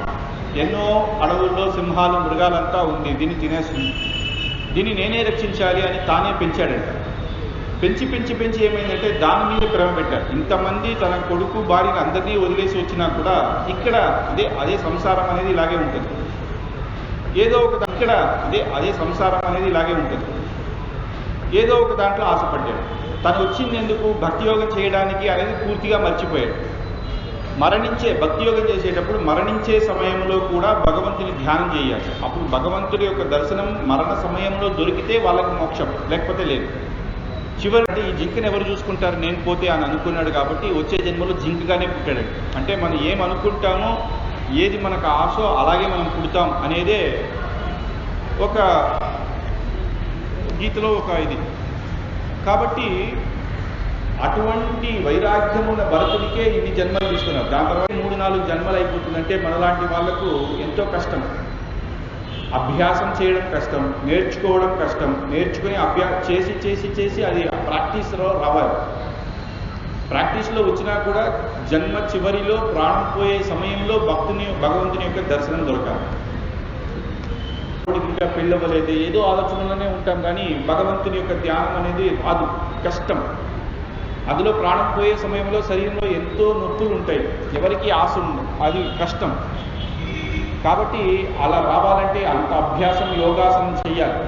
ఎన్నో అడవుల్లో సింహాలు మృగాలంతా ఉంది, దీన్ని తినేస్తుంది, దీన్ని నేనే రక్షించాలి అని తానే పెంచాడంట. పెంచి ఏమైందంటే దాని మీద ప్రేమ పెట్టారు. ఇంతమంది తన కొడుకు భార్యను అందరినీ వదిలేసి వచ్చినా కూడా ఇక్కడ అదే సంసారం అనేది ఇలాగే ఉంటుంది. అదే సంసారం అనేది ఇలాగే ఉంటుంది. ఏదో ఒక దాంట్లో ఆశపడ్డాడు. తను వచ్చింది ఎందుకు, భక్తి యోగం చేయడానికి అనేది పూర్తిగా మర్చిపోయాడు. భక్తి యోగం చేసేటప్పుడు మరణించే సమయంలో కూడా భగవంతుని ధ్యానం చేయాలి. అప్పుడు భగవంతుడి యొక్క దర్శనం మరణ సమయంలో దొరికితే వాళ్ళకి మోక్షం, లేకపోతే లేదు. చివరి ఈ జింకను ఎవరు చూసుకుంటారు నేను పోతే అని అనుకున్నాడు. కాబట్టి వచ్చే జన్మలో జింకగానే పుట్టాడు. అంటే మనం ఏమనుకుంటామో, ఏది మనకు ఆశో అలాగే మనం పుడతాం అనేదే ఒక గీతలో ఒక ఇది. కాబట్టి అటువంటి వైరాగ్యమున్న భరతుడికే ఇన్ని జన్మలు తీసుకున్నారు. దాని తర్వాత 3-4 జన్మలు అయిపోతుందంటే మనలాంటి వాళ్లకు ఎంతో కష్టం. అభ్యాసం చేయడం కష్టం, నేర్చుకోవడం కష్టం. నేర్చుకుని చేసి అది ప్రాక్టీస్లో రావాలి. ప్రాక్టీస్లో వచ్చినా కూడా జన్మ చివరిలో ప్రాణం పోయే సమయంలో భగవంతుని యొక్క దర్శనం దొరకాలి. ఇంకా పెళ్ళవలేదు ఏదో ఆలోచనలోనే ఉంటాం, కానీ భగవంతుని యొక్క ధ్యానం అనేది అది కష్టం. అందులో ప్రాణం పోయే సమయంలో శరీరంలో ఎంతో నొప్పులు ఉంటాయి, ఎవరికి ఆశ ఉండదు, అది కష్టం. కాబట్టి అలా రావాలంటే అంత అభ్యాసం యోగాసనం చెయ్యాలి.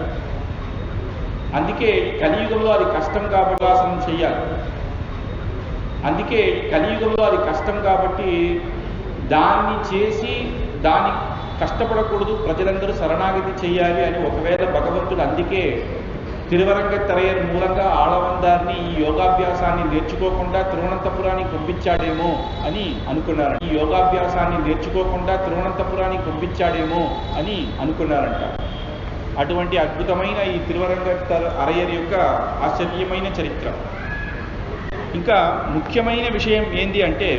అందుకే కలియుగంలో అది కష్టం కాబట్టి యోగాసనం చెయ్యాలి. అందుకే కలియుగంలో అది కష్టం కాబట్టి దాన్ని చేసి దాన్ని కష్టపడకూడదు, ప్రజలందరూ శరణాగతి చెయ్యాలి అని ఒకవేళ భగవంతుడు అందుకే తిరువరంగత్తరయ్యర్ మూలంగా ఆళవందారిని ఈ యోగాభ్యాసాన్ని నేర్చుకోకుండా తిరువనంతపురానికి పంపించాడేమో అని అనుకున్నారు. ఈ యోగాభ్యాసాన్ని నేర్చుకోకుండా తిరువనంతపురానికి పంపించాడేమో అని అనుకున్నారంట. అటువంటి అద్భుతమైన ఈ తిరువరంగత్తరయ్యర్ యొక్క ఆశ్చర్యమైన చరిత్ర. ఇంకా ముఖ్యమైన విషయం ఏంది అంటే,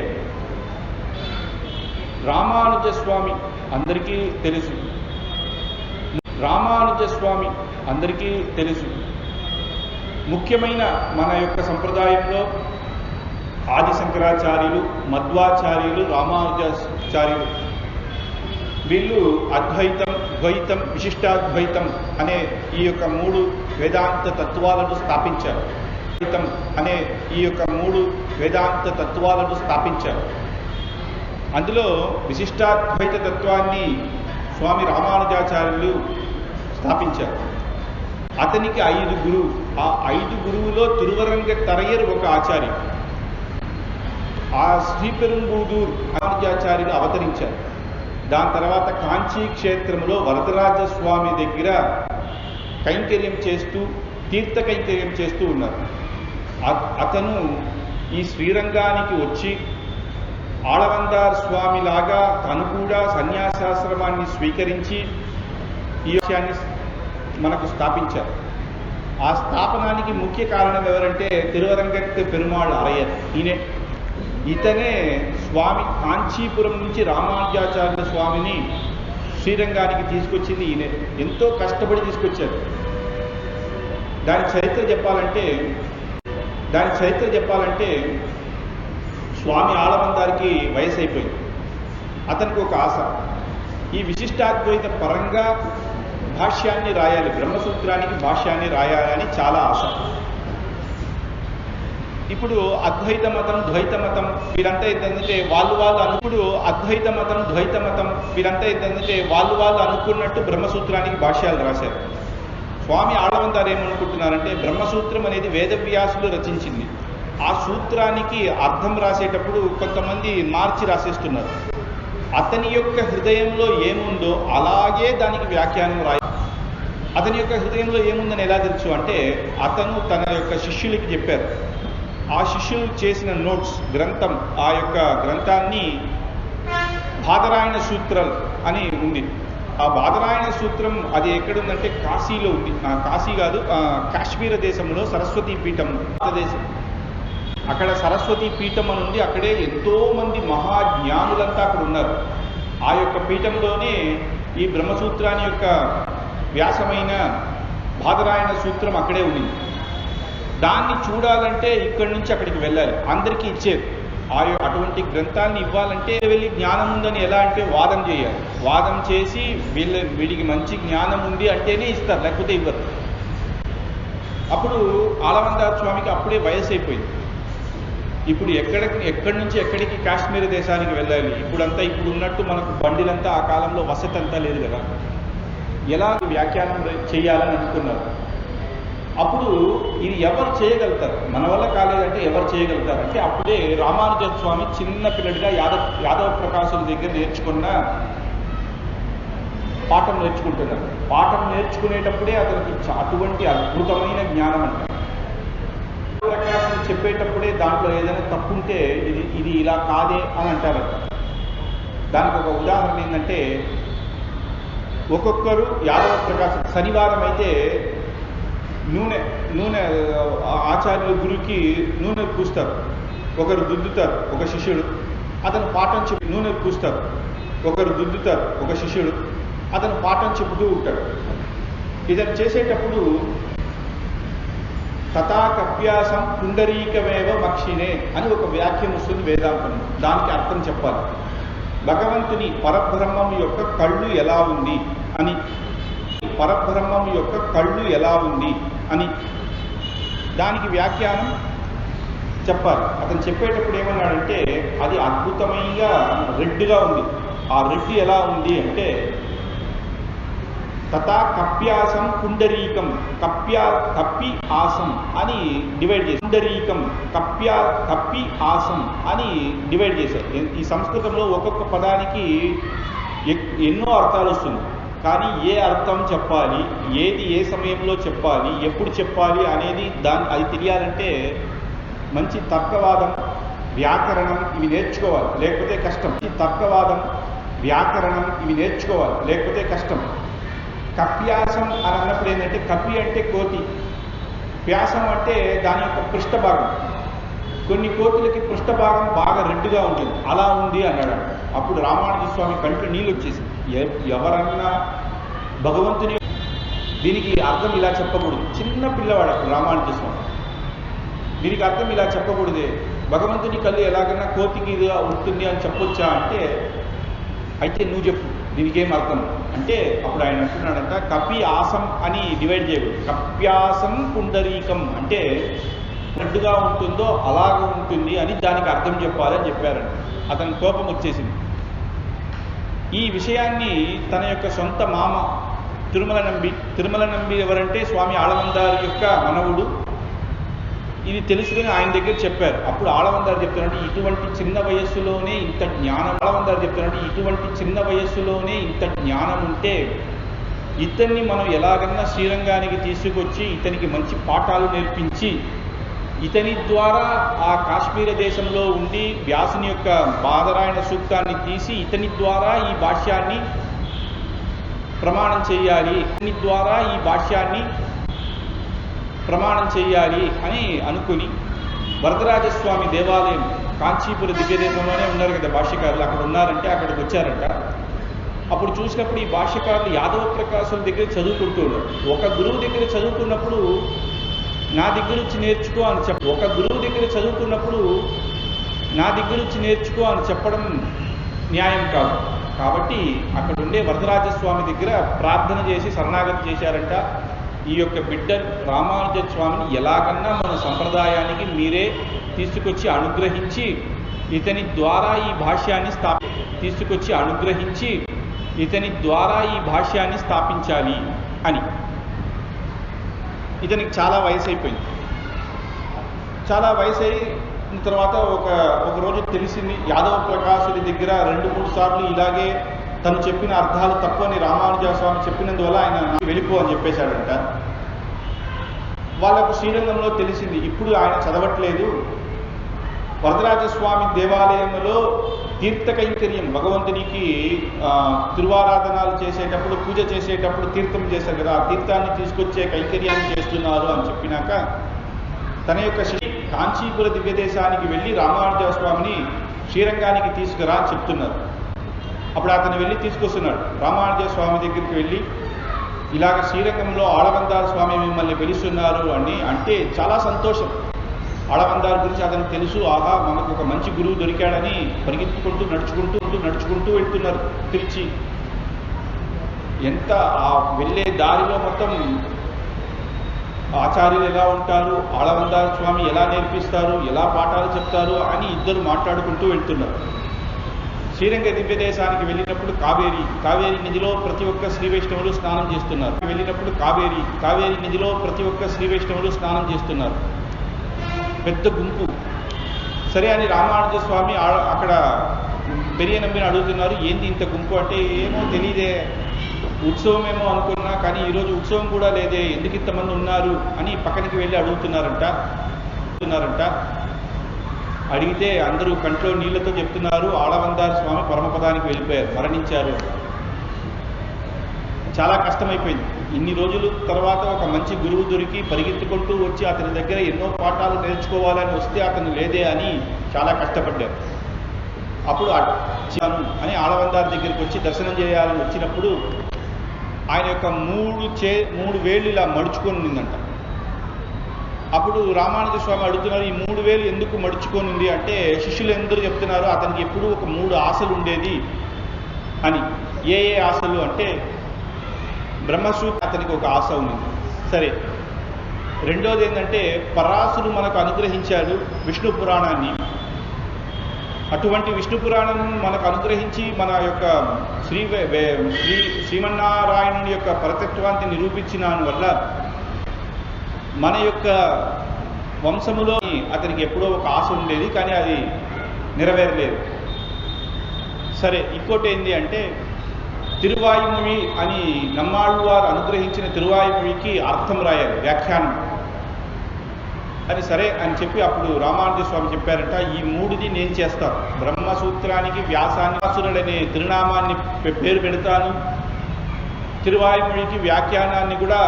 రామానుజస్వామి అందరికీ తెలుసు. రామానుజస్వామి అందరికీ తెలుసు. ముఖ్యమైన మన యొక్క సంప్రదాయంలో ఆదిశంకరాచార్యులు, మధ్వాచార్యులు, రామానుజాచార్యులు వీళ్ళు అద్వైతం, ద్వైతం, విశిష్టాద్వైతం అనే ఈ యొక్క 3 వేదాంత తత్వాలను స్థాపించారు. ద్వైతం అనే ఈ యొక్క 3 వేదాంత తత్వాలను స్థాపించారు. అందులో విశిష్టాద్వైత తత్వాన్ని స్వామి రామానుజాచార్యులు స్థాపించారు. అతనికి 5 గురువు. ఆ 5 గురువులో తిరువరంగ తరయర్ ఒక ఆచార్య. ఆ శ్రీపెరుంబూదూర్ రామానుజాచార్యులు అవతరించారు. దాని తర్వాత కాంచీ క్షేత్రంలో వరదరాజ స్వామి దగ్గర కైంకర్యం చేస్తూ తీర్థ కైంకర్యం చేస్తూ ఉన్నారు. అతను ఈ శ్రీరంగానికి వచ్చి ఆళవందార్ స్వామిలాగా తను కూడా సన్యాసాశ్రమాన్ని స్వీకరించి ఈ విషయాన్ని మనకు స్థాపించారు. ఆ స్థాపనానికి ముఖ్య కారణం ఎవరంటే తిరువరంగత్ పెరుమాళ్ అరయ్యర్. ఇతనే స్వామి కాంచీపురం నుంచి రామానుజాచార్య స్వామిని శ్రీరంగానికి తీసుకొచ్చింది ఈయనే. ఎంతో కష్టపడి తీసుకొచ్చారు. దాని చరిత్ర చెప్పాలంటే స్వామి ఆళవందారికి వయసు అయిపోయింది. అతనికి ఒక ఆశ, ఈ విశిష్టాద్వైత పరంగా భాష్యాన్ని రాయాలి, బ్రహ్మసూత్రానికి భాష్యాన్ని రాయాలని చాలా ఆశ. ఇప్పుడు అద్వైత మతం ద్వైత మతం వీరంతా ఏంటంటే వాళ్ళు అనుకున్నట్టు బ్రహ్మసూత్రానికి భాష్యాలు రాశారు. స్వామి ఆళవందారు ఏమనుకుంటున్నారంటే బ్రహ్మసూత్రం అనేది వేదవ్యాసులు రచించింది. ఆ సూత్రానికి అర్థం రాసేటప్పుడు కొంతమంది మార్చి రాసేస్తున్నారు. అతని యొక్క హృదయంలో ఏముందో అలాగే దానికి వ్యాఖ్యానం రాయాలి. అతని యొక్క హృదయంలో ఏముందని ఎలా తెలుసు అంటే అతను తన యొక్క శిష్యులకి చెప్పారు. ఆ శిష్యులు చేసిన నోట్స్ గ్రంథం, ఆ యొక్క గ్రంథాన్ని బాదరాయణ సూత్రం అని ఉంది. ఆ బాదరాయణ సూత్రం అది ఎక్కడుందంటే కాశీలో ఉంది. కాశీ కాదు, కాశ్మీర దేశంలో సరస్వతీ పీఠం దేశం. అక్కడ సరస్వతీ పీఠం అని ఉంది. అక్కడే ఎంతో మంది మహాజ్ఞానులంతా అక్కడ ఉన్నారు. ఆ యొక్క పీఠంలోనే ఈ బ్రహ్మసూత్రాన్ని యొక్క వ్యాసమైన బాదరాయణ సూత్రం అక్కడే ఉంది. దాన్ని చూడాలంటే ఇక్కడి నుంచి అక్కడికి వెళ్ళాలి. అందరికీ ఇచ్చేది. అటువంటి గ్రంథాన్ని ఇవ్వాలంటే వెళ్ళి జ్ఞానం ఉందని ఎలా అంటే వాదం చేయాలి. వాదం చేసి వీడికి మంచి జ్ఞానం ఉంది అంటేనే ఇస్తారు, లేకపోతే ఇవ్వరు. అప్పుడు ఆళవందార్ స్వామికి అప్పుడే వయసు అయిపోయింది. ఇప్పుడు ఎక్కడి నుంచి ఎక్కడికి కాశ్మీర్ దేశానికి వెళ్ళాలి. ఇప్పుడు ఉన్నట్టు మనకు బండిలంతా ఆ కాలంలో వసతి అంతా లేదు కదా. ఎలా వ్యాఖ్యానం చేయాలని అనుకున్నారు. అప్పుడు ఇది ఎవరు చేయగలుగుతారు, మన వల్ల కాలేదంటే ఎవరు చేయగలుగుతారు అంటే అప్పుడే రామానుజ స్వామి చిన్న పిల్లడిగా యాదవ ప్రకాశుల దగ్గర పాఠం నేర్చుకుంటున్నారు. పాఠం నేర్చుకునేటప్పుడే అతనికి అటువంటి అద్భుతమైన జ్ఞానం అంట. ప్రకాశం చెప్పేటప్పుడే దాంట్లో ఏదైనా తప్పుంటే ఇది ఇలా కాదే అని అంటారంట. దానికి ఒక ఉదాహరణ ఏంటంటే ఒక్కొక్కరు యాదవ ప్రకాశం శనివారం అయితే నూనె ఆచార్యుల గురికి నూనె పూస్తారు. ఒకరు దుద్దుతారు, ఒక శిష్యుడు. అతను పాఠం చెప్పి నూనె పూస్తారు. ఒకరు దుద్దుతారు, ఒక శిష్యుడు. అతను పాఠం చెబుతూ ఉంటాడు. ఇతను చేసేటప్పుడు తథాకప్యాసం పుండరీకమేవ మక్షినే అని ఒక వాక్యం వస్తుంది వేదాంతం. దానికి అర్థం చెప్పాలి. భగవంతుని పరబ్రహ్మం యొక్క కళ్ళు ఎలా ఉంది అని, పరబ్రహ్మం యొక్క కళ్ళు ఎలా ఉంది అని దానికి వ్యాఖ్యానం చెప్పాలి. అతను చెప్పేటప్పుడు ఏమన్నాడంటే అది అద్భుతమైన రెడ్గా ఉంది. ఆ రెడ్డి ఎలా ఉంది అంటే తథా కప్యాసం పుండరీకం, కప్పి ఆసం అని డివైడ్ చేశారు. పుండరీకం కప్పి ఆసం అని డివైడ్ చేశారు. ఈ సంస్కృతంలో ఒక్కొక్క పదానికి ఎన్నో అర్థాలు వస్తుంది. కానీ ఏ అర్థం చెప్పాలి, ఏది ఏ సమయంలో చెప్పాలి, ఎప్పుడు చెప్పాలి అనేది అది తెలియాలంటే మంచి తర్కవాదం, వ్యాకరణం ఇవి నేర్చుకోవాలి, లేకపోతే కష్టం. తర్కవాదం, వ్యాకరణం ఇవి నేర్చుకోవాలి, లేకపోతే కష్టం. కప్యాసం అని అన్నప్పుడు ఏంటంటే కపి అంటే కోతి, ప్యాసం అంటే దాని యొక్క పృష్ఠభాగం. కొన్ని కోతులకి పృష్ఠభాగం బాగా రెడ్డుగా ఉంటుంది, అలా ఉంది అన్నాడు. అప్పుడు రామానుజ స్వామి కంట్లో నీళ్ళు వచ్చేసింది. ఎవరన్నా భగవంతుని దీనికి అర్థం ఇలా చెప్పకూడదు. చిన్న పిల్లవాడు అప్పుడు రామానుజ స్వామి. దీనికి అర్థం ఇలా చెప్పకూడదే, భగవంతుని కళ్ళు ఎలాగైనా కోతికి ఇది ఉంటుంది అని చెప్పొచ్చా అంటే అయితే నువ్వు చెప్పు దీనికి ఏం అర్థం అంటే అప్పుడు ఆయన అంటున్నాడంట కపి ఆసం అని డివైడ్ చేయకూడదు. కప్యాసం పుండరీకం అంటే రెడ్డుగా ఉంటుందో అలాగ ఉంటుంది అని దానికి అర్థం చెప్పాలని చెప్పారంట. అతని కోపం వచ్చేసింది. ఈ విషయాన్ని తన యొక్క సొంత మామ తిరుమల నంబి ఎవరంటే స్వామి ఆళవందారి యొక్క మనవుడు, ఇది తెలుసుకుని ఆయన దగ్గర చెప్పారు. అప్పుడు ఆళవందారు చెప్తున్నాడు, ఇటువంటి చిన్న వయస్సులోనే ఇంత జ్ఞానం, ఆళవందారు చెప్తున్నాడు, ఇటువంటి చిన్న వయస్సులోనే ఇంత జ్ఞానం ఉంటే ఇతన్ని మనం ఎలాగన్నా శ్రీరంగానికి తీసుకొచ్చి ఇతనికి మంచి పాఠాలు నేర్పించి ఇతని ద్వారా ఆ కాశ్మీర దేశంలో ఉండి వ్యాసుని యొక్క బాదరాయణ సూక్తాన్ని తీసి ఇతని ద్వారా ఈ భాష్యాన్ని ప్రమాణం చేయాలి, ఇతని ద్వారా ఈ భాష్యాన్ని ప్రమాణం చేయాలి అని అనుకుని వరదరాజస్వామి దేవాలయం కాంచీపుర దివ్యదేశంలోనే ఉన్నారు కదా భాష్యకారులు, అక్కడ ఉన్నారంటే అక్కడికి వచ్చారంట. అప్పుడు చూసినప్పుడు ఈ భాష్యకారులు యాదవ ప్రకాశుల దగ్గర చదువుకుంటున్నారు. ఒక గురువు దగ్గర చదువుకున్నప్పుడు నా దగ్గర వచ్చి నేర్చుకో అని ఒక గురువు దగ్గర చదువుకున్నప్పుడు నా దగ్గర వచ్చి నేర్చుకో అని చెప్పడం న్యాయం కాదు. కాబట్టి అక్కడ ఉండే వరదరాజస్వామి దగ్గర ప్రార్థన చేసి శరణాగతి చేశారంట. ఈ యొక్క బిడ్డ రామానుజ స్వామిని ఎలాగన్నా మన సంప్రదాయానికి మీరే తీసుకొచ్చి అనుగ్రహించి ఇతని ద్వారా ఈ భాష్యాన్ని స్థాపించాలి అని. ఇతనికి చాలా వయసు అయిపోయింది. చాలా వయసు అయిన తర్వాత ఒక రోజు తెలిసింది, యాదవ ప్రకాశుడి దగ్గర 2-3 సార్లు ఇలాగే తను చెప్పిన అర్థాలు తప్పు అని రామానుజస్వామి చెప్పినందువల్ల ఆయన వెళ్ళిపో అని చెప్పేశాడంట. వాళ్ళకు శ్రీరంగంలో తెలిసింది, ఇప్పుడు ఆయన చదవట్లేదు, వరదరాజస్వామి దేవాలయంలో తీర్థ కైంకర్యం భగవంతునికి తిరువారాధనాలు చేసేటప్పుడు పూజ చేసేటప్పుడు తీర్థం చేశారు కదా, ఆ తీర్థాన్ని తీసుకొచ్చే కైంకర్యాన్ని చేస్తున్నారు అని చెప్పినాక తన యొక్క కాంచీపుర దివ్యదేశానికి వెళ్ళి రామానుజస్వామిని శ్రీరంగానికి తీసుకురా అని చెప్తున్నారు. అప్పుడు అతను వెళ్ళి తీసుకొస్తున్నాడు. రామానుజస్వామి దగ్గరికి వెళ్ళి ఇలాగ శ్రీరంగంలో ఆళవందార స్వామి మిమ్మల్ని పిలుస్తున్నారు అని అంటే చాలా సంతోషం. ఆళవందారు గురించి అతనికి తెలుసు, ఆహా మనకు ఒక మంచి గురువు దొరికాడని పరిగెత్తుకుంటూ నడుచుకుంటూ వెళ్తున్నారు తిరిచి. ఎంత ఆ వెళ్ళే దారిలో మొత్తం ఆచార్యులు ఎలా ఉంటారు, ఆళవందార స్వామి ఎలా నేర్పిస్తారు, ఎలా పాఠాలు చెప్తారు అని ఇద్దరు మాట్లాడుకుంటూ వెళ్తున్నారు. శ్రీరంగ దివ్యదేశానికి వెళ్ళినప్పుడు కావేరి నదిలో ప్రతి ఒక్క శ్రీ వైష్ణవులు స్నానం చేస్తున్నారు. పెద్ద గుంపు. సరే అని రామానుజస్వామి అక్కడ పెరియ నమ్మిని అడుగుతున్నారు, ఏంది ఇంత గుంపు అంటే, ఏమో తెలియదే, ఉత్సవం ఏమో అనుకున్నా కానీ ఈరోజు ఉత్సవం కూడా లేదే, ఎందుకు ఇంతమంది ఉన్నారు అని పక్కనకి వెళ్ళి అడుగుతున్నారంట. అడిగితే అందరూ కంట్లో నీళ్లతో చెప్తున్నారు, ఆళవందార స్వామి పరమపదానికి వెళ్ళిపోయారు, మరణించారు. చాలా కష్టమైపోయింది. ఇన్ని రోజుల తర్వాత ఒక మంచి గురువు దొరికి పరిగెత్తుకుంటూ వచ్చి అతని దగ్గర ఎన్నో పాఠాలు నేర్చుకోవాలని వస్తే అతను లేదే అని చాలా కష్టపడ్డారు. అప్పుడు అని ఆళవందారి దగ్గరికి వచ్చి దర్శనం చేయాలని వచ్చినప్పుడు ఆయన యొక్క 3 వేళ్ళు ఇలా మడుచుకొని ఉండిందంట. అప్పుడు రామానుజ స్వామి అడుగుతున్నారు, ఈ 3 వేలు ఎందుకు మడుచుకొని ఉంది అంటే, శిష్యులు అందరూ చెప్తున్నారు అతనికి ఎప్పుడూ ఒక 3 ఆశలు ఉండేది అని. ఏ ఆశలు అంటే, బ్రహ్మసూత్ర అతనికి ఒక ఆశ ఉంది. సరే, రెండోది ఏంటంటే పరాశురు మనకు అనుగ్రహించాడు విష్ణు పురాణాన్ని. అటువంటి విష్ణు పురాణం మనకు అనుగ్రహించి మన యొక్క శ్రీమన్నారాయణుని యొక్క పరతత్వాన్ని నిరూపించినాను వల్ల మన యొక్క వంశములో అతనికి ఎప్పుడో ఒక ఆశ ఉండేది, కానీ అది నెరవేరలేదు. సరే, ఇంకోటి ఏంటి అంటే తిరువాయుమొഴി అని నమ్మాళ్ళవారు అనుగ్రహించిన తిరువాయుమొഴിకి అర్థం రాయాలి, వ్యాఖ్యానం అని. సరే అని చెప్పి అప్పుడు రామానుజ స్వామి చెప్పారంట, ఈ 3ది నేను చేస్తాను. బ్రహ్మసూత్రానికి వ్యాసాన్ని తిరునామాన్ని పేరు పెడతాను, తిరువాయుమొഴിకి వ్యాఖ్యానాన్ని కూడా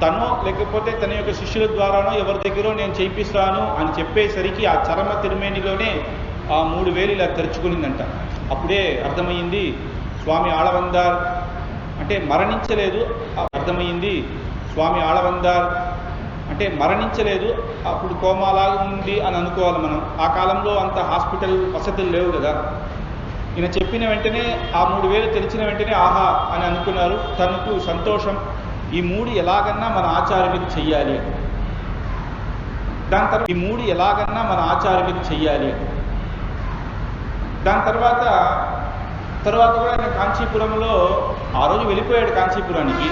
తనో లేకపోతే తన యొక్క శిష్యుల ద్వారానో ఎవరి దగ్గరో నేను చేయిస్తాను అని చెప్పేసరికి ఆ చరమ తిరుమేనిలోనే ఆ 3 వేలు ఇలా తెరుచుకునిందంట. అప్పుడే అర్థమయ్యింది స్వామి ఆళవందార్ అంటే మరణించలేదు. అర్థమయ్యింది స్వామి ఆళవందార్ అంటే మరణించలేదు, అప్పుడు కోమాలాగా ఉంది అని అనుకోవాలి మనం. ఆ కాలంలో అంత హాస్పిటల్ వసతులు లేవు కదా. ఈయన చెప్పిన వెంటనే ఆ 3 వేలు తెరిచిన వెంటనే ఆహా అని అనుకున్నారు. తనకు సంతోషం, ఈ 3 ఎలాగన్నా మన ఆచార్యులకు చెయ్యాలి అని. దాని తర్వాత ఈ 3 ఎలాగన్నా మన ఆచార్యులకు చెయ్యాలి అని. దాని తర్వాత తర్వాత కూడా ఆయన కాంచీపురంలో ఆ రోజు వెళ్ళిపోయాడు కాంచీపురానికి.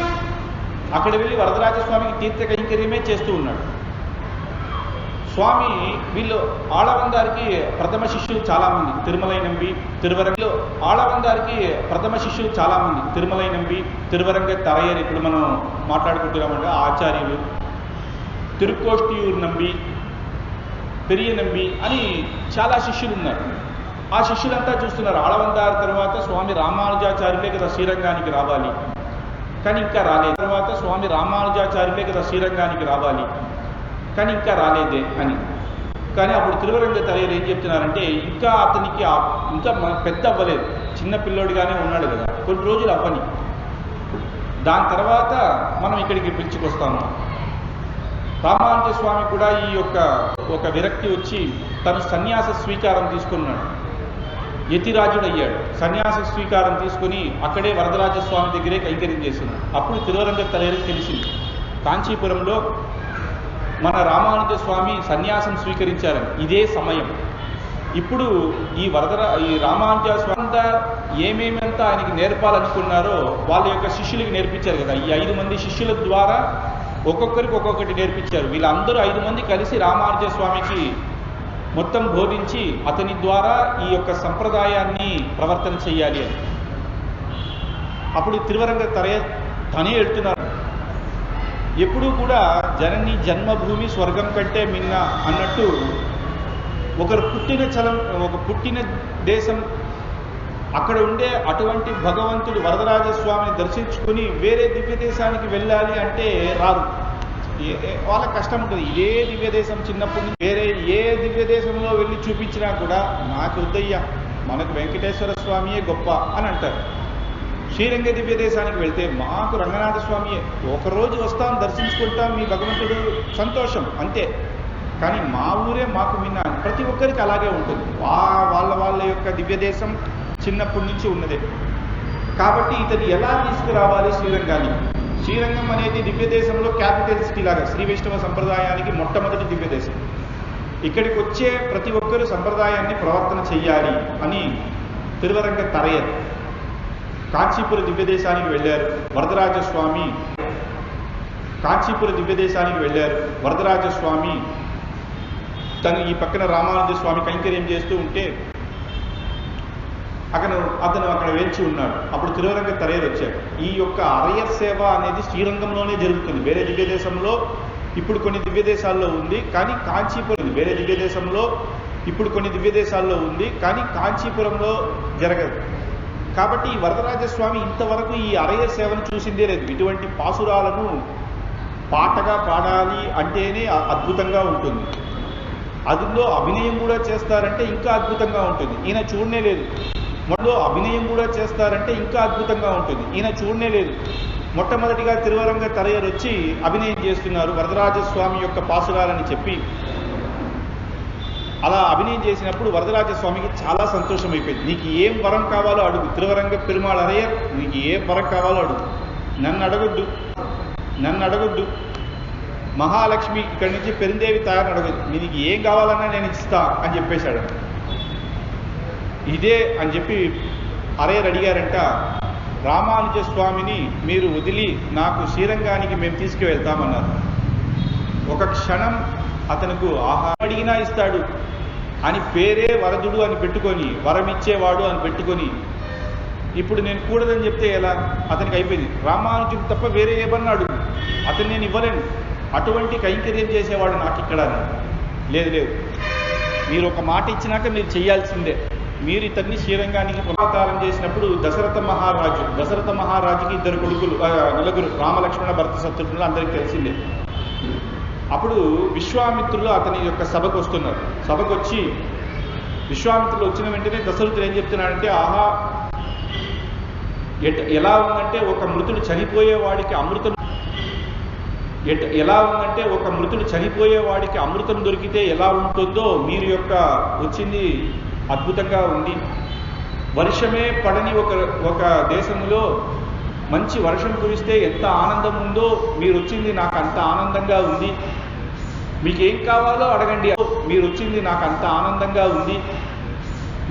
అక్కడ వెళ్ళి వరదరాజస్వామికి తీర్థ కైంకర్యమే చేస్తూ ఉన్నాడు. స్వామి వీళ్ళు ఆళవందారికి ప్రథమ శిష్యులు చాలామంది తిరుమలై నంబి తిరువరంగలో ఆళవందారికి ప్రథమ శిష్యులు చాలామంది తిరుమలై నంబి తిరువరంగ తరయ్యర్ ఇప్పుడు మనం మాట్లాడుకుంటున్నామంటే ఆచార్యులు తిరుక్కోష్టియూరు నంబి పెరియ నంబి అని చాలా శిష్యులు ఉన్నారు. ఆ శిష్యులంతా చూస్తున్నారు ఆళవందారి తర్వాత స్వామి రామానుజాచార్యులే కదా శ్రీరంగానికి రావాలి, కానీ ఇంకా రాలేదు. తర్వాత స్వామి రామానుజాచార్యులే కదా శ్రీరంగానికి రావాలి, కానీ ఇంకా రాలేదే అని. కానీ అప్పుడు తిరువరంగ తరయ్యర్ ఏం చెప్తున్నారంటే ఇంకా అతనికి ఇంకా పెద్ద అవ్వలేదు, చిన్న పిల్లోడిగానే ఉన్నాడు కదా, కొన్ని రోజులు అవ్వని, దాని తర్వాత మనం ఇక్కడికి పిలుచుకొస్తాము. రామానుజ స్వామి కూడా ఈ ఒక విరక్తి వచ్చి తను సన్యాస స్వీకారం తీసుకున్నాడు, యతిరాజుడు అయ్యాడు. సన్యాస స్వీకారం తీసుకుని అక్కడే వరదరాజస్వామి దగ్గరే కైంకర్యం చేస్తున్నాడు. అప్పుడు తిరువరంగ తరయ్యర్కి తెలిసింది కాంచీపురంలో మన రామానుజ స్వామి సన్యాసం స్వీకరించారని. ఇదే సమయం ఇప్పుడు ఈ రామానుజ స్వామి ఏమేమంతా ఆయనకి నేర్పాలనుకున్నారో వాళ్ళ యొక్క శిష్యులకి నేర్పించారు కదా. ఈ 5 మంది శిష్యుల ద్వారా ఒక్కొక్కరికి ఒక్కొక్కటి నేర్పించారు. వీళ్ళందరూ 5 మంది కలిసి రామానుజ స్వామికి మొత్తం బోధించి అతని ద్వారా ఈ యొక్క సంప్రదాయాన్ని ప్రవర్తన చెయ్యాలి అని. అప్పుడు తిరువరంగ తరయ్యర్ తనే వెళ్తున్నారు. ఎప్పుడూ కూడా జనని జన్మభూమి స్వర్గం కంటే మిన్న అన్నట్టు ఒకరు పుట్టిన దేశం అక్కడ ఉండే అటువంటి భగవంతుడు వరదరాజస్వామిని దర్శించుకుని వేరే దివ్య దేశానికి వెళ్ళాలి అంటే రారు, వాళ్ళకి కష్టం ఉంటుంది. ఇదే దివ్య దేశం చిన్నప్పటి నుంచి వేరే ఏ దివ్య దేశంలో వెళ్ళి చూపించినా కూడా నాకు వద్దయ్యా, మనకు వెంకటేశ్వర స్వామియే గొప్ప అని అంటారు. శ్రీరంగ దివ్య దేశానికి వెళ్తే మాకు రంగనాథ స్వామియే, ఒకరోజు వస్తాం దర్శించుకుంటాం మీ భగవంతుడు సంతోషం అంతే, కానీ మా ఊరే మాకు విన్నా. ప్రతి ఒక్కరికి అలాగే ఉంటుంది, వాళ్ళ యొక్క దివ్య దేశం చిన్నప్పటి నుంచి ఉన్నదే. కాబట్టి ఇతను ఎలా తీసుకురావాలి శ్రీరంగానికి? శ్రీరంగం అనేది దివ్య దేశంలో క్యాపిటల్ సిటీ లాగా శ్రీ వైష్ణవ సంప్రదాయానికి మొట్టమొదటి దివ్య దేశం. ఇక్కడికి వచ్చే ప్రతి ఒక్కరూ సంప్రదాయాన్ని ప్రవర్తన చెయ్యాలి అని తిరువరంగ తరయ్యర్ కాంచీపుర దివ్య దేశానికి వెళ్ళారు. వరదరాజస్వామి కాంచీపుర దివ్య దేశానికి వెళ్ళారు. వరదరాజస్వామి తను ఈ పక్కన రామానుజ స్వామి కైంకర్యం చేస్తూ ఉంటే అతను అక్కడ వేచి ఉన్నాడు. అప్పుడు తిరువరంగ తరయ్యర్ వచ్చాడు. ఈ యొక్క అరయ్యర్ సేవ అనేది శ్రీరంగంలోనే జరుగుతుంది, వేరే దివ్య దేశంలో ఇప్పుడు కొన్ని దివ్య దేశాల్లో ఉంది, కానీ కాంచీపురం వేరే దివ్య దేశంలో ఇప్పుడు కొన్ని దివ్య దేశాల్లో ఉంది, కానీ కాంచీపురంలో జరగదు. కాబట్టి ఈ వరదరాజస్వామి ఇంతవరకు ఈ అరయ్యర్ సేవను చూసిందే లేదు. ఇటువంటి పాసురాలను పాటగా పాడాలి అంటేనే అద్భుతంగా ఉంటుంది, అందులో అభినయం కూడా చేస్తారంటే ఇంకా అద్భుతంగా ఉంటుంది. ఈయన చూడనే లేదు. మొదలో అభినయం కూడా చేస్తారంటే ఇంకా అద్భుతంగా ఉంటుంది, ఈయన చూడనే లేదు. మొట్టమొదటిగా తిరువరంగ తరయ్యర్ వచ్చి అభినయం చేస్తున్నారు వరదరాజస్వామి యొక్క పాసురాలని చెప్పి. అలా అభినయం చేసినప్పుడు వరదరాజస్వామికి చాలా సంతోషం అయిపోయింది. నీకు ఏం వరం కావాలో అడుగు, తిరువరంగ పెరుమాళ్ అరయ్యర్ నీకు ఏం వరం కావాలో అడుగు, నన్ను అడగొద్దు, మహాలక్ష్మి ఇక్కడి నుంచి పెరిందేవి తయారని అడగదు, నీకు ఏం కావాలన్నా నేను ఇస్తా అని చెప్పేశాడు. ఇదే అని చెప్పి అరయ్యర్ అడిగారంట, రామానుజ స్వామిని మీరు వదిలి నాకు శ్రీరంగానికి మేము తీసుకువెళ్తామన్నారు. ఒక క్షణం అతనుకు ఆహారం అడిగినా ఇస్తాడు అని పేరే వరదుడు అని పెట్టుకొని, వరం ఇచ్చేవాడు అని పెట్టుకొని, ఇప్పుడు నేను కూడదని చెప్తే ఎలా? అతనికి అయిపోయింది. రామానుజుడు తప్ప వేరే ఏమన్నాడు, అతను నేను ఇవ్వలేను, అటువంటి కైంకర్యం చేసేవాడు నాకు ఇక్కడ. లేదు, మీరు ఒక మాట ఇచ్చినాక మీరు చేయాల్సిందే. మీరు ఇతన్ని శ్రీరంగానికి పునరుద్ధారం చేసినప్పుడు దశరథ మహారాజుకి 2 కొడుకులు, నలుగురు, రామలక్ష్మణ భరత శత్రుఘ్నులు అందరికీ తెలిసిందే. అప్పుడు విశ్వామిత్రులు అతని యొక్క సభకు వస్తున్నారు. సభకు వచ్చి విశ్వామిత్రులు వచ్చిన వెంటనే దశరథుడు ఏం చెప్తున్నాడంటే, ఆహా ఎలా ఉందంటే ఒక మృతుడు చనిపోయేవాడికి అమృతం దొరికితే ఎలా ఉంటుందో మీరు యొక్క వచ్చింది అద్భుతంగా ఉంది. వర్షమే పడని ఒక దేశంలో మంచి వర్షం కురిస్తే ఎంత ఆనందం ఉందో మీరు వచ్చింది నాకు అంత ఆనందంగా ఉంది. మీకేం కావాలో అడగండి, మీరు వచ్చింది నాకు అంత ఆనందంగా ఉంది,